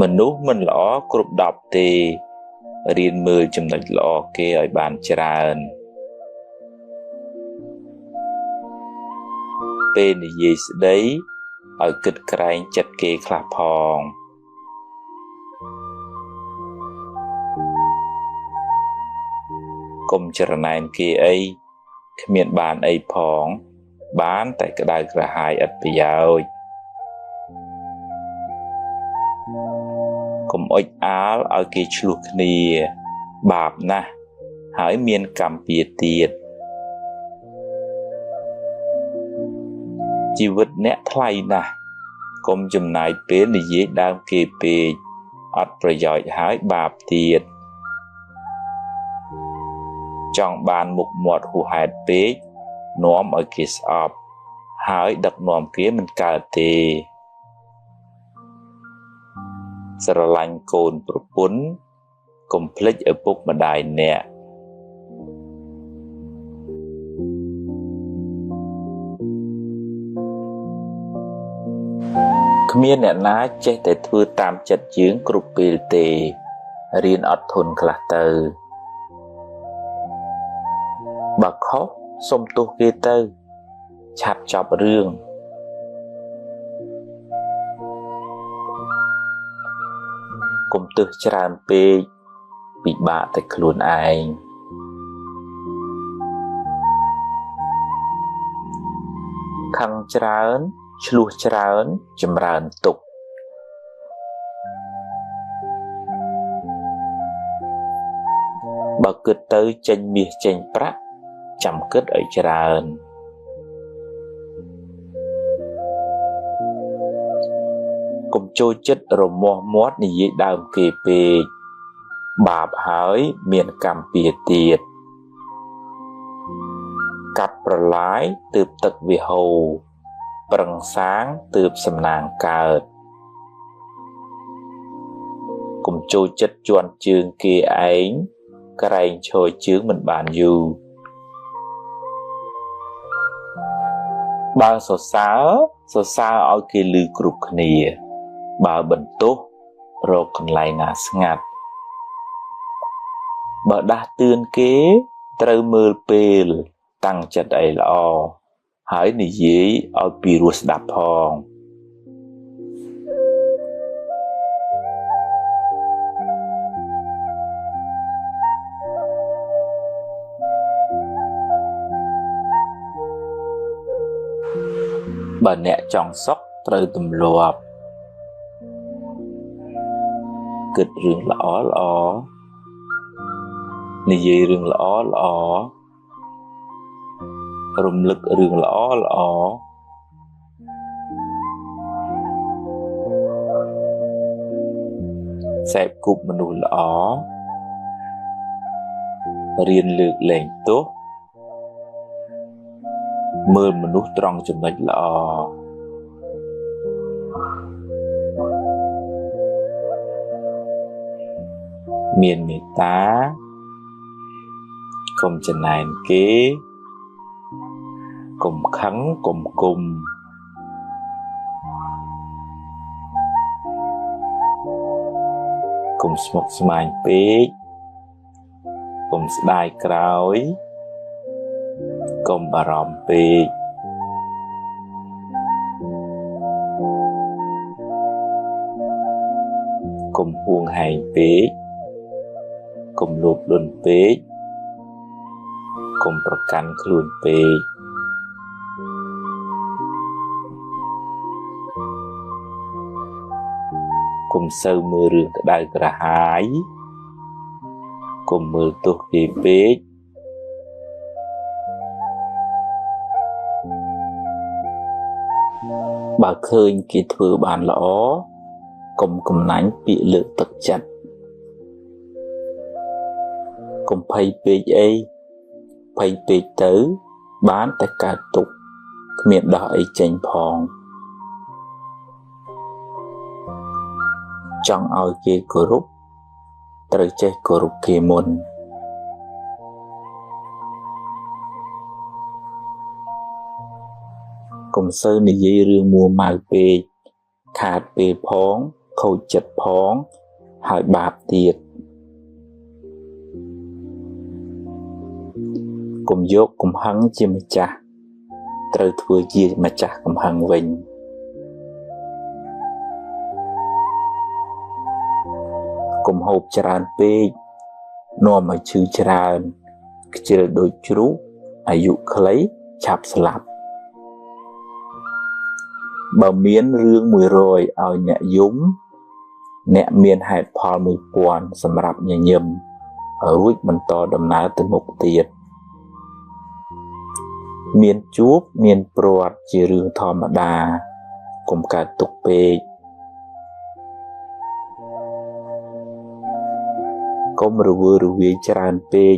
មនុស្សមិនល្អគ្រប់10ទេរៀនមើលចំណុចល្អគេឲ្យបានច្រើនពេលនិយាយស្ដីឲ្យគិតក្រែងចិត្តគេខ្លះផងកុំច្រណែនគេអីគ្មានបានអីផងបានតែក្តៅក្រហាយឥតប្រយោជន៍កុំអុចអាលឲ្យគេឆ្លោះគ្នាបាបណាស់ហើយមានកម្មពៀទៀតជីវិតអ្នកថ្លៃណាស់កុំចំណាយពេលនិយាយដើមគេពេកអត់ប្រយោជន៍ហើយបាបទៀតចង់បានមុខមាត់ហួសហេតុពេកនាំឲ្យគេស្អប់ហើយដឹកនាំគេមិនកើតទេស្រឡាញ់កូនប្រពន្ធកុំភ្លេចឪពុកម្ដាយអ្នកគ្មានអ្នកណាចេះតែធ្វើតាមចិត្តយើងគ្រប់ពេលទេរៀនអត់ធន់ខ្លះទៅបើខុសសុំទោសគេទៅឆាប់ចប់រឿងកុំទឹះច្រើនពេកពិបាកតែខ្លួនឯងខឹងច្រើនឆ្លោះច្រើនចម្រើនទុក្ខបើគិតទៅចេញមាសចេញប្រាក់ចាំគិតឲ្យច្រើនកុំចូលចិត្តរមាស់មាត់និយាយដើមគេពេកបាបហើយមានកម្មពៀទៀតកាត់ប្រឡាយទើបទឹកវាហូរប្រឹងសាងទើបសំណាងកើតកុំចូលចិត្តជន់ជើងគេឯងក្រែងឈរជើងមិនបានយូរបើសរសើរឲ្យគេឮគ្រប់គ្នាបើបន្ទោស រកកន្លែងណាស្ងាត់បើដាស់តឿនគេត្រូវមើលពេលតាំងចិត្តអីល្អហើយនិយាយឲ្យពីរោះស្ដាប់ផងបើអ្នកចង់សុខត្រូវទម្លាប់គិតរឿងល្អល្អនិយាយរឿងល្អល្អរំលឹករឿងល្អល្អសេពគប់មនុស្សល្អរៀនលើកលែងទោសមើលមនុស្សត្រង់ចំណុចល្អមានមេត្តាកុំចំណែនគេកុំខឹងកុំគុំកុំស្មុគស្មាញពេកកុំស្ដាយក្រោយកុំបារម្ភពេកកុំហួងហែងពេកកុំលោភលន់ពេកកុំប្រកាន់ខ្លួនពេកកុំសូវមើលរឿងក្តៅក្រហាយកុំមើលទោសគេពេកបើឃើញគេធ្វើបានល្អកុំកំណាញ់ពាក្យលើកទឹកចិត្តកុំភ័យពេកអីភ័យពេកទៅបានតែកើតទុក្ខគ្មានដោះអីចេញផងចង់ឲ្យគេគោរពត្រូវចេះគោរពគេមុនកុំសូវនិយាយរឿងមួម៉ៅពេកខាតពេលផងខូចចិត្តផងហើយបាបទៀតកុំយកកំហឹងជាម្ចាស់ត្រូវធ្វើជាម្ចាស់កំហឹងវិញកុំហូបច្រើនពេកនាំឲ្យឈឺច្រើនខ្ជិលដូចជ្រូកអាយុខ្លីឆាប់ស្លាប់បើមានរឿង100ឲ្យអ្នកយំអ្នកមានហេតុផល1000សម្រាប់ញញឹមរួចបន្តដំណើរទៅមុខទៀតមានជួបមានព្រាត់ជារឿងធម្មតាកុំកើតទុក្ខពេកកុំរវើរវាយច្រើនពេក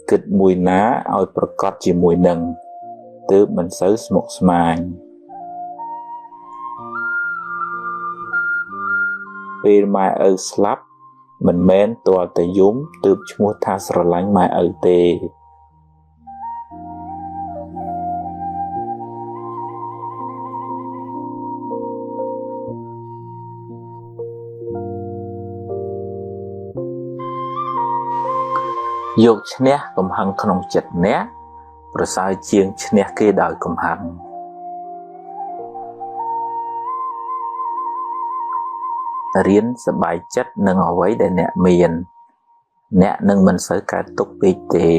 គិតមួយណាឲ្យប្រកបជាមួយនឹងទើបមិនសូវស្មុគស្មាញពេលម៉ែឪស្លាប់មិនមែនទាល់តែយំទើបឈ្មោះថាស្រឡាញ់ម៉ែឪទេយកឈ្នះកំហឹងក្នុងចិត្តអ្នកប្រសើរជាងឈ្នះគេដោយកំហឹងរៀនសប្បាយចិត្តនឹងអ្វីដែលអ្នកមានអ្នកនឹងមិនសូវកើតទុក្ខពេកទេ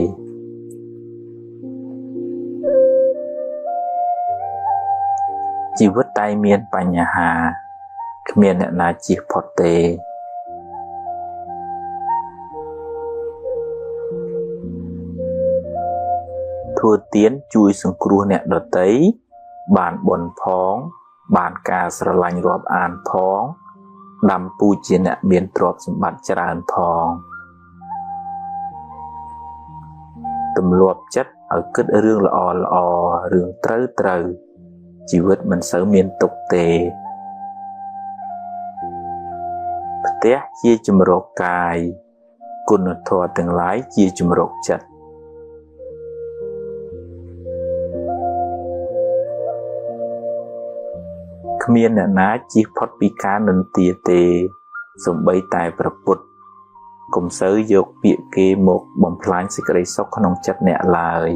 ជីវិតតែមានបញ្ហាគ្មានអ្នកណាជៀសផុតទេធ្វើទានជួយសង្គ្រោះអ្នកដទៃបានបុណ្យផងបានការស្រឡាញ់រាប់អានផងដាំពូជជាអ្នកមានទ្រព្យសម្បត្តិច្រើនផងទម្លាប់ចិត្តឲ្យគិតរឿងល្អល្អរឿងត្រូវជីវិតមិនសូវមានទុក្ខទេផ្ទះជាជំរកកាយគុណធម៌ទាំងឡាយជាជំរកចិត្តគ្មានអ្នកណាជៀសផុតពីការនិន្ទាទេ សំបីតែព្រះពុទ្ធកុំសូវយកពាក្យគេមកបំផ្លាញសេចក្តីសុខក្នុងចិត្តអ្នកឡើយ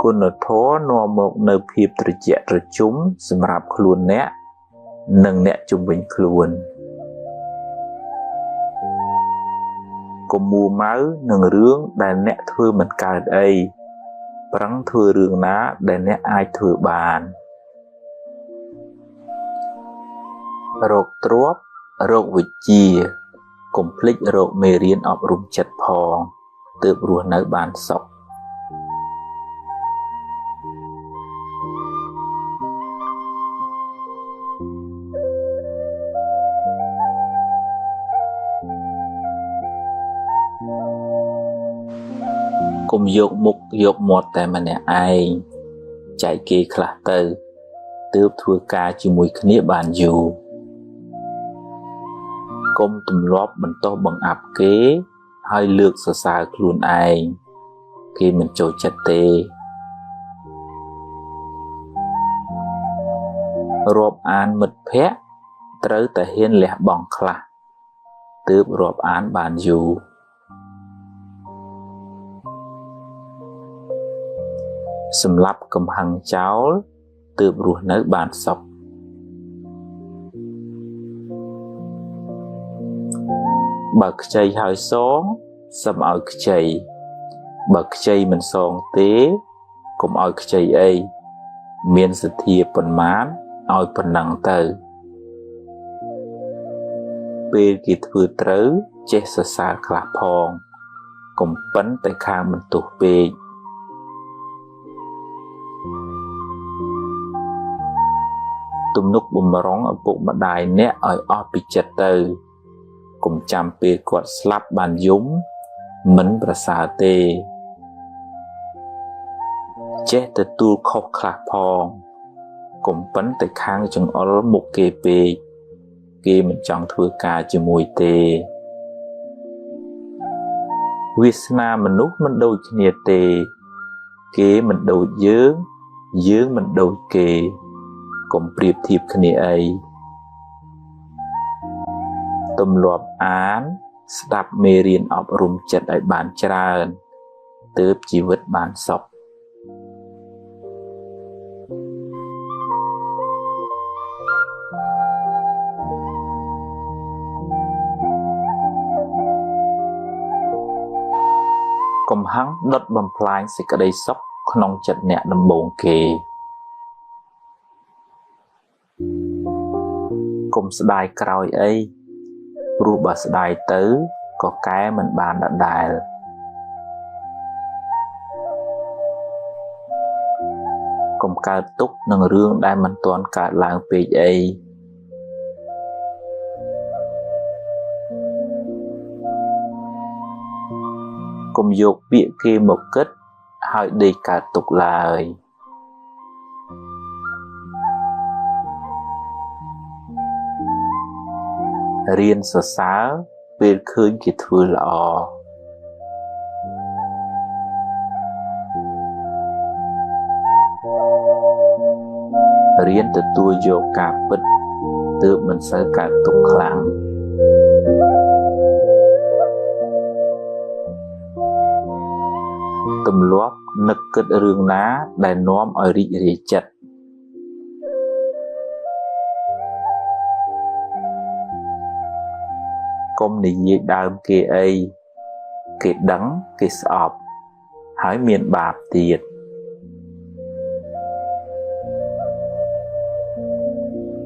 គុណធម៌នាំមកនៅភាពត្រជាក់ត្រជុំសម្រាប់ខ្លួនអ្នកនិងអ្នកជុំវិញខ្លួនកុំមួម៉ៅនឹងរឿងដែលអ្នកធ្វើមិនកើតអីប្រឹងធ្វើរឿងណាដែលអ្នកអាចធ្វើបានរោគទ្រព្យរោគវិជ្ជាកុំភ្លេចរោគមេរៀនអប់រំចិត្តផងទើបរស់នៅបានសុខកុំយកមុខយកមាត់តែម្នាក់ឯងចែកគេខ្លះទៅទើបធ្វើការជាមួយគ្នាបានយូរកុំទម្លាប់បន្តបង្អាប់គេហើយលើកសរសើរខ្លួនឯងគេមិនចូលចិត្តទេរាប់អានមិត្តភ័ក្តិត្រូវតែហ៊ានលះបង់ខ្លះទើបរាប់អានបានយូរសម្រាប់កំហឹងចោលទើបរស់នៅបានសុខបើខ្ចីហើយសងសឹមឲ្យខ្ចីបើខ្ចីមិនសងទេកុំឲ្យខ្ចីអីមានសទ្ធាប៉ុន្មានឲ្យប៉ុណ្ណឹងទៅពេលគេធ្វើត្រូវចេះសរសើរខ្លះផងកុំប៉ិនតែខាងបន្ទោសពេកទំនុកបំរុងឪពុកម្ដាយអ្នកឲ្យអស់ពីចិត្តទៅកុំចាំពេលគាត់ស្លាប់បានយំមិនប្រសើរទេចេះទទួលខុសខ្លះផងកុំប៉ិនតែខាងចង្អុលមុខគេពេកគេមិនចង់ធ្វើការជាមួយទេវាសនាមនុស្សមិនដូចគ្នាទេគេមិនដូចយើងយើងមិនដូចគេកុំប្រៀបធៀបគ្នាអីទម្លាប់អានស្ដាប់មេរៀនអប់រំចិត្តឲ្យបានច្រើនទើបជីវិតបានសុខកំហឹងដុតបំផ្លាញសេចក្តីសុខក្នុងចិត្តអ្នកដំបូងគេកុំស្ដាយក្រោយអីព្រោះបើស្ដាយទៅក៏កែមិនបានដដែលកុំកើតទុក្ខនឹងរឿងដែលមិនទាន់កើតឡើងពេកអីកុំយកពាក្យគេមកគិតហើយដេកកើតទុក្ខឡើយរៀនសរសើរពេលឃើញគេធ្វើល្អរៀនទទួលយកការពិតទើបមិនសូវកើតទុក្ខខ្លាំងទម្លាប់នឹកគិតរឿងណាដែលនាំឲ្យរីករាយចិត្តកុំនិយាយដើមគេអីគេដឹងគេស្អប់ហើយមានបាបទៀត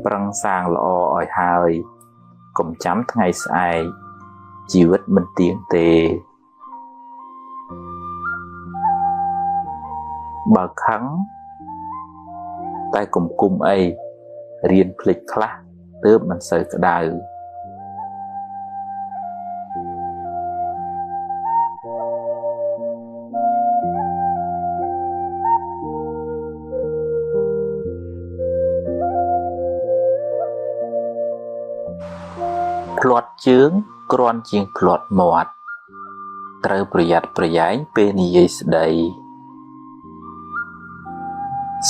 ប្រឹងសាងល្អឲ្យហើយកុំចាំថ្ងៃស្អែកជីវិតមិនទៀងទេបើខឹងតែកុំគុំអីរៀនភ្លេចខ្លះទើបមិនសូវក្តៅភ្លាត់ជើងគ្រាន់ជាងភ្លាត់មាត់ត្រូវប្រយ័ត្នប្រយែងពេលនិយាយស្ដី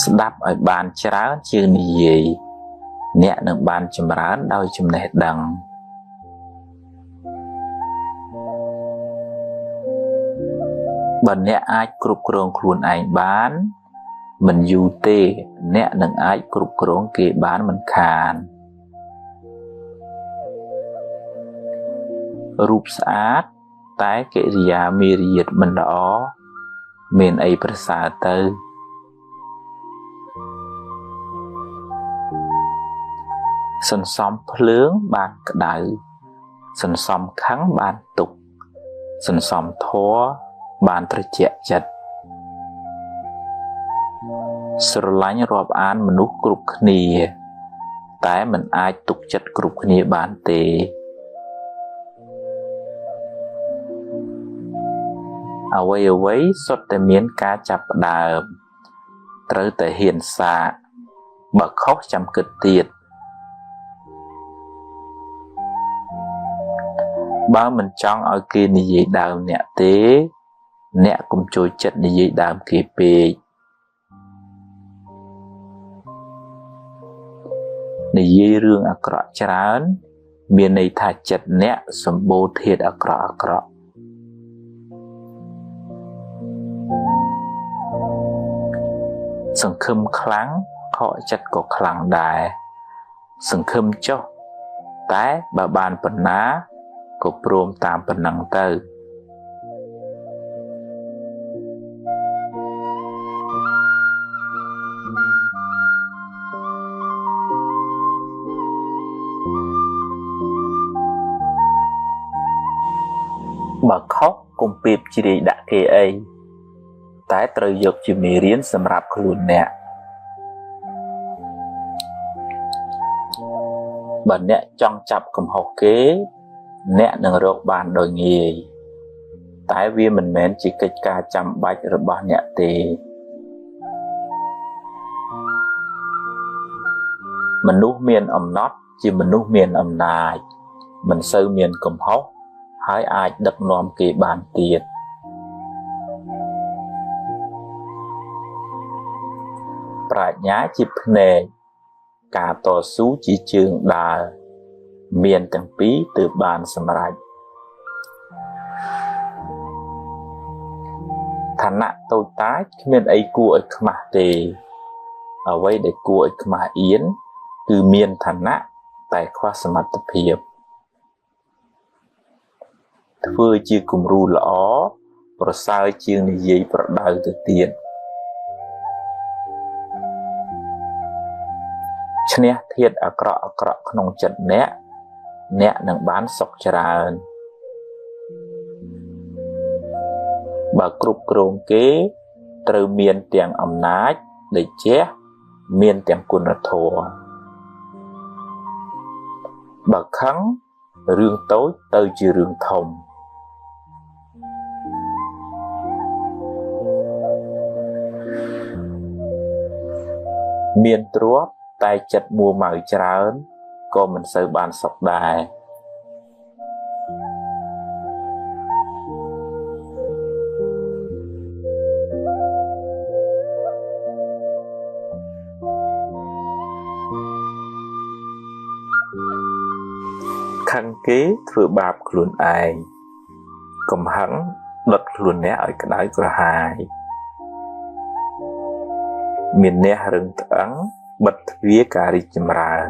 ស្ដាប់ឲ្យបានច្រើនជាងនិយាយ អ្នកនឹងបានចម្រើនដោយចំណេះដឹងបើអ្នកអាចគ្រប់គ្រងខ្លួនឯងបានមិនយូរទេអ្នកនឹងអាចគ្រប់គ្រងគេបានមិនខានរូបស្អាតតែកិរិយាមារយាទមិនល្អមានអីប្រសើរទៅសន្សំភ្លើងបានក្តៅសន្សំខឹងបានទុក្ខសន្សំធម៌បានត្រជាក់ចិត្តស្រឡាញ់រាប់អានមនុស្សគ្រប់គ្នាតែមិនអាចទុកចិត្តគ្រប់គ្នាបានទេអ្វីសុទ្ធតែមានការចាប់ផ្ដើមត្រូវតែហ៊ានសាកបើខុសចាំគិតទៀតបើមិនចង់ឲ្យគេនិយាយដើមអ្នកទេអ្នកកុំចូលចិត្តនិយាយដើមគេពេកនិយាយរឿងអាក្រក់ច្រើនមានន័យថាចិត្តអ្នកសម្បូរធាតុអាក្រក់សង្ឃឹមខ្លាំងខកចិត្តក៏ខ្លាំងដែរសង្ឃឹមចុះតែបើបានប៉ុណ្ណាក៏ព្រមតាមប៉ុណ្ណឹងទៅបើខុសកុំពីបជ្រាយដាក់គេអីតែត្រូវយកជាមេរៀនសម្រាប់ខ្លួនអ្នកបើអ្នកចង់ចាប់កំហុសគេអ្នកនឹងរកបានដោយងាយតែវាមិនមែនជាកិច្ចការចាំបាច់របស់អ្នកទេមនុស្សមានអំណត់ជាមនុស្សមានអំណាចមិនសូវមានកំហុសហើយអាចដឹកនាំគេបានទៀតប្រាជ្ញាជាភ្នែកការតស៊ូជាជើងដើរមានទាំងពីរទើបបានសម្រេចឋានៈតូចតាចគ្មានអីគួរឲ្យខ្មាស់ទេអ្វីដែលគួរឲ្យខ្មាស់អៀនគឺមានឋានៈតែខ្វះសមត្ថភាពធ្វើជាគំរូល្អប្រសើរជាងនិយាយប្រដៅទៅទៀតឈ្នះធាតុអាក្រក់ក្នុងចិត្តអ្នកនឹងបានសុខច្រើនបើគ្រប់គ្រងគេត្រូវមានទាំងអំណាចតេជះមានទាំងគុណធម៌បើខឹងរឿងតូចទៅជារឿងធំមានទ្រព្យតែចិត្តមួម៉ៅច្រើនក៏មិនសូវបានសុខដែរខឹងគេធ្វើបាបខ្លួនឯងកំហឹងដុតខ្លួនអ្នកឲ្យក្តៅក្រហាយមានអ្នករឹងត្អឹងបិទទ្វារការរីកចម្រើន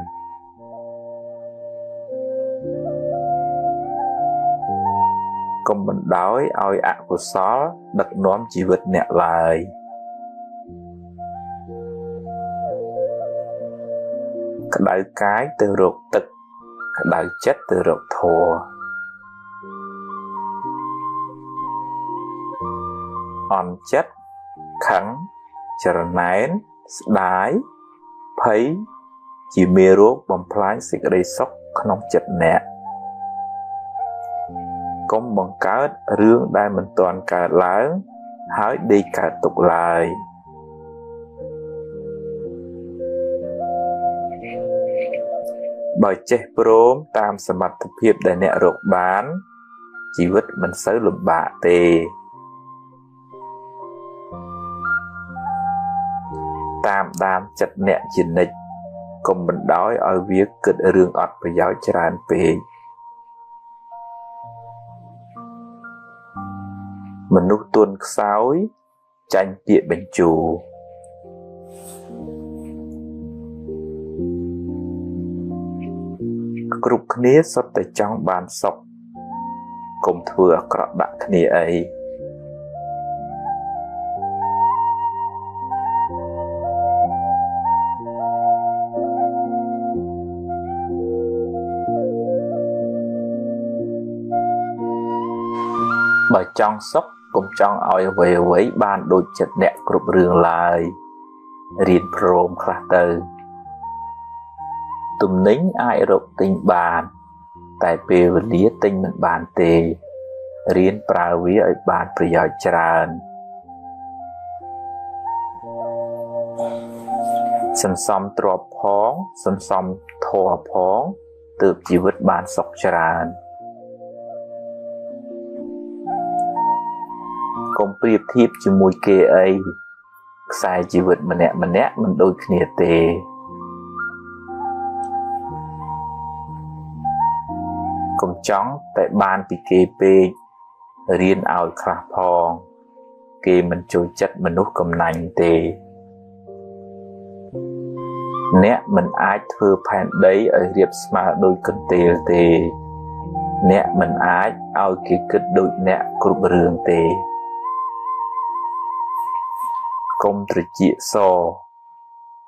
កុំបណ្ដោយឲ្យអកុសលដឹកនាំជីវិតអ្នកឡើយក្តៅកាយទៅរកទឹកក្តៅចិត្តទៅរកធម៌អន់ចិត្តខឹងចរណែនស្ដាយភ័យជាមេរោគបំផ្លាញសេចក្តីសុខក្នុងចិត្តអ្នកកុំបង្កើតរឿងដែលមិនទាន់កើតឡើងហើយដេកកើតទុកឡើយបើចេះព្រមតាមសមត្ថភាពដែលអ្នករកបានជីវិតមិនសូវលំបាកទេតាមដានចិត្តអ្នកជានិច្ច កុំបណ្ដោយឲ្យវាគិតរឿងអត់ប្រយោជន៍ច្រើនពេកមនុស្សទន់ខ្សោយចាញ់ពាក្យបញ្ជូរគ្រប់គ្នាសុទ្ធតែចង់បានសុខកុំធ្វើអាក្រក់ដាក់គ្នាអីបើចង់សុខកុំចង់ឲ្យអ្វីបានដូចចិត្តអ្នកគ្រប់រឿងឡើយរៀនព្រមខ្លះទៅទំនិញអាចរកទិញបានតែពេលវេលាទិញមិនបានទេរៀនប្រើវាឲ្យបានប្រយោជន៍ច្រើនសន្សំទ្រព្យផងសន្សំធម៌ផងទើបជីវិតបានសុខច្រើនកុំប្រៀបធៀបជាមួយគេអីខ្សែជីវិតម្នាក់មិនដូចគ្នាទេកុំចង់តែបានពីគេពេករៀនឲ្យខ្លះផងគេមិនចូលចិត្តមនុស្សកំណាញ់ទេអ្នកមិនអាចធ្វើផែនដីឲ្យរាបស្មើដូចកន្ទេលទេអ្នកមិនអាចឲ្យគេគិតដូចអ្នកគ្រប់រឿងទេកុំត្រចៀកស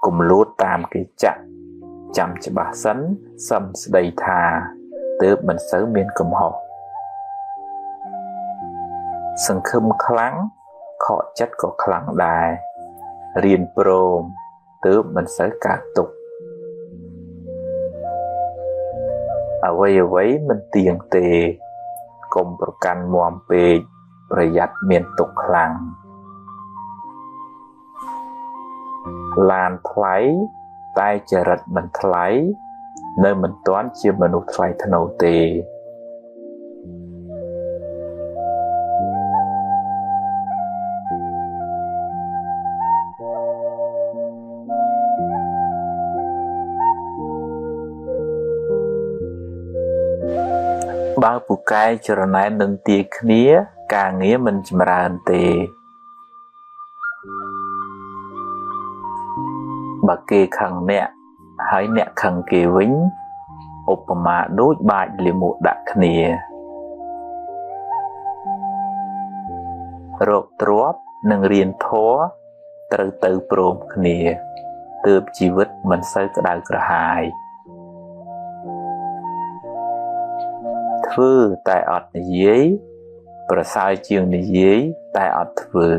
កុំលួតតាមគេចាក់ចាំច្បាស់សិនសឹមស្ដីថាទើបមិនសូវមានកំហុសសង្ឃឹមខ្លាំងខកចិត្តក៏ខ្លាំងដែររៀនព្រមទើបមិនសូវកើតទុក្ខអ្វីមិនទៀងទេកុំប្រកាន់មាំពេកប្រយ័ត្នមានទុក្ខខ្លាំងឡានថ្លៃតែចរិតមិនថ្លៃនៅមិនទាន់ជាមនុស្សថ្លៃថ្នូរទេបើពូកែចរណែននឹងទាយគ្នាការងារមិនចម្រើនទេបើគេខឹងអ្នកហើយអ្នកខឹងគេវិញឧបមាដូចបាចលាមកដាក់គ្នារកទ្រព្យនិងរៀនធម៌ត្រូវទៅព្រមគ្នាទើបជីវិតមិនសូវក្តៅក្រហាយធ្វើតែអត់និយាយប្រសើរជាងនិយាយតែអត់ធ្វើ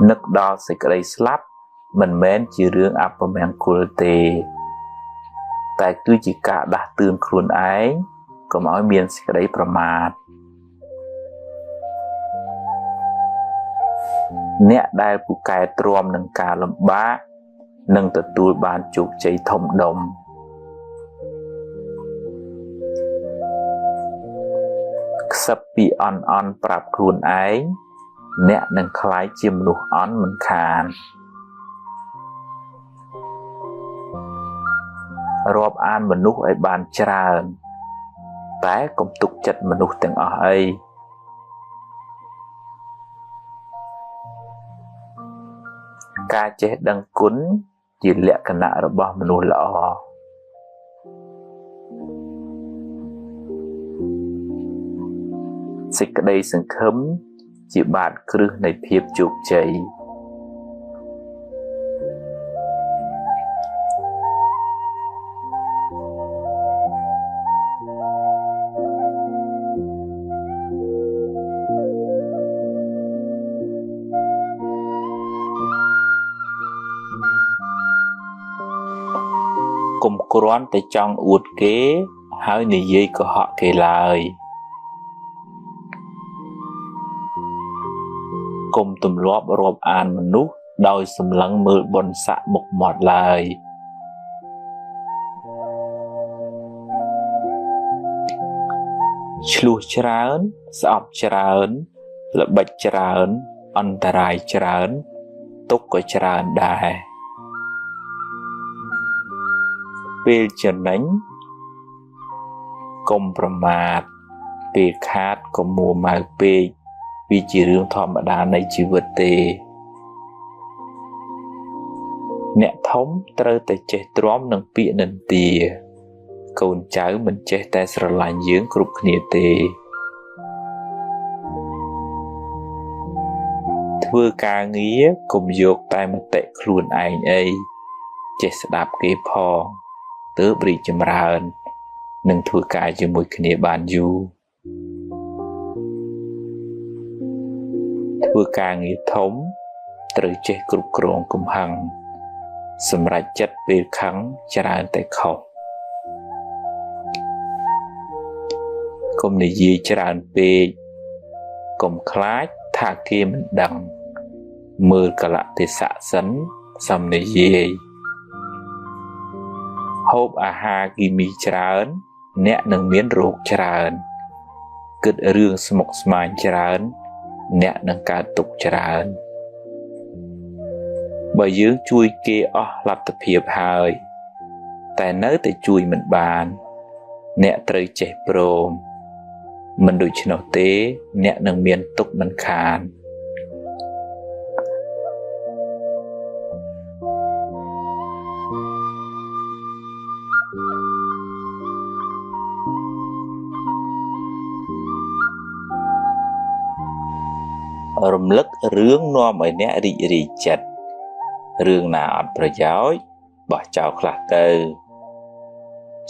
នឹកដល់សេចក្តីស្លាប់មិនមែនជារឿងអពមង្គលទេតែគឺជាការដាស់តឿនខ្លួនឯងកុំឲ្យមានសេចក្តីប្រមាទអ្នកដែលពូកែទ្រាំនឹងការលំបាកនឹងទទួលបានជោគជ័យធំដុំខ្សឹបពីអន់ប្រាប់ខ្លួនឯងអ្នកនឹងក្លាយជាមនុស្សអន់មិនខានរាប់អានមនុស្សឲ្យបានច្រើនតែកុំទុកចិត្តមនុស្សទាំងអស់អីការចេះដឹងគុណជាលក្ខណៈរបស់មនុស្សល្អសេចក្តីសង្ឃឹមជាបាតគ្រឹះនៃភាពជោគជ័យកុំគ្រាន់តែចង់អួតគេហើយនិយាយកុហកគេឡើយកុំទម្លាប់រាប់អានមនុស្សដោយសម្លឹងមើលបុណ្យស័ក្តិមុខមាត់ឡើយឆ្លោះច្រើនស្អប់ច្រើនល្បិចច្រើនអន្តរាយច្រើន ទុកក៏ច្រើនដែរពេលចំណេញកុំប្រមាទពេលខាតកុំមួម៉ៅពេកវាជារឿងធម្មតានៃជីវិតទេអ្នកធំត្រូវតែចេះទ្រាំនឹងពាក្យនិន្ទាកូនចៅមិនចេះតែស្រឡាញ់យើងគ្រប់គ្នាទេធ្វើការងារកុំយកតែមតិខ្លួនឯងអីចេះស្ដាប់គេផងទើបរីកចម្រើននឹងធ្វើការជាមួយគ្នាបានយូរធ្វើការងារធំត្រូវចេះគ្រប់គ្រងកំហឹងសម្រេចចិត្តពេលខឹងច្រើនតែខុសកុំនិយាយច្រើនពេកកុំខ្លាចថាគេមិនដឹងមើលកលៈទេសៈសិនសំនិយាយហូបអាហារគីមីច្រើនអ្នកនឹងមានរោគច្រើនគិតរឿងស្មុគស្មាញច្រើនអ្នកនឹងកើតទុក្ខច្រើនបើយើងជួយគេអស់លទ្ធភាពហើយតែនៅតែជួយមិនបានអ្នកត្រូវចេះព្រមមិនដូច្នោះទេអ្នកនឹងមានទុក្ខមិនខានរំលឹករឿងនាំឲ្យអ្នករីករាយចិត្តរឿងណាអត់ប្រយោជន៍បោះចោលខ្លះទៅ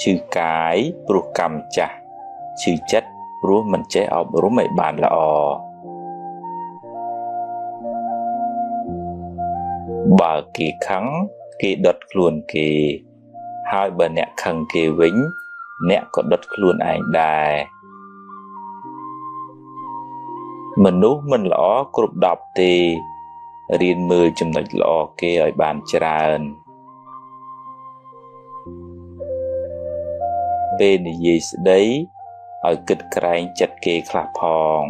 ឈឺកាយព្រោះកម្មចាស់ឈឺចិត្តព្រោះមិនចេះអប់រំឲ្យបានល្អបើគេខឹងគេដុតខ្លួនគេហើយបើអ្នកខឹងគេវិញអ្នកក៏ដុតខ្លួនឯងដែរមនុស្សមិនល្អគ្រប់10ទេរៀនមើលចំណុចល្អគេឲ្យបានច្រើនពេលនិយាយស្ដីឲ្យគិតក្រែងចិត្តគេខ្លះផង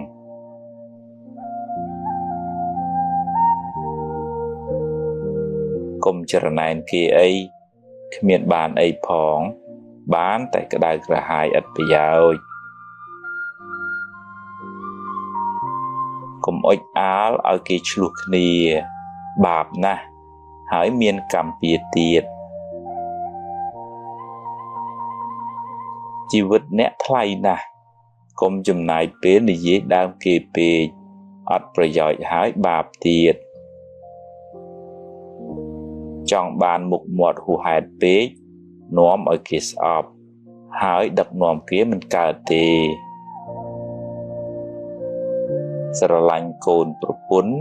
កុំចរណែនគេអីគ្មានបានអីផងបានតែក្តៅក្រហាយឥតប្រយោជន៍កុំអុចអាលឲ្យគេឆ្លោះគ្នាបាបណាស់ហើយមានកម្មពៀទៀតជីវិតអ្នកថ្លៃណាស់កុំចំណាយពេលនិយាយដើមគេពេកអត់ប្រយោជន៍ហើយបាបទៀតចង់បានមុខមាត់ហួសហេតុពេកនាំឲ្យគេស្អប់ហើយដឹកនាំគេមិនកើតទេស្រឡាញ់កូនប្រពន្ធ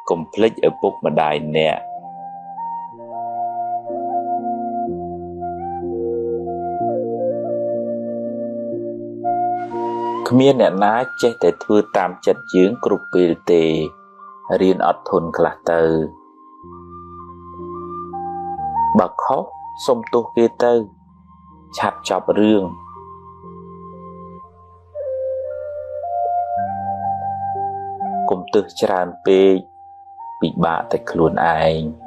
កុំភ្លេចឪពុកម្ដាយអ្នកគ្មានអ្នកណាចេះតែធ្វើតាមចិត្តយើងគ្រប់ពេលទេរៀនអត់ធន់ខ្លះទៅបើខុសសុំទោសគេទៅឆាប់ចប់រឿងកុំទើសច្រើនពេកពិបាកតែខ្លួនឯង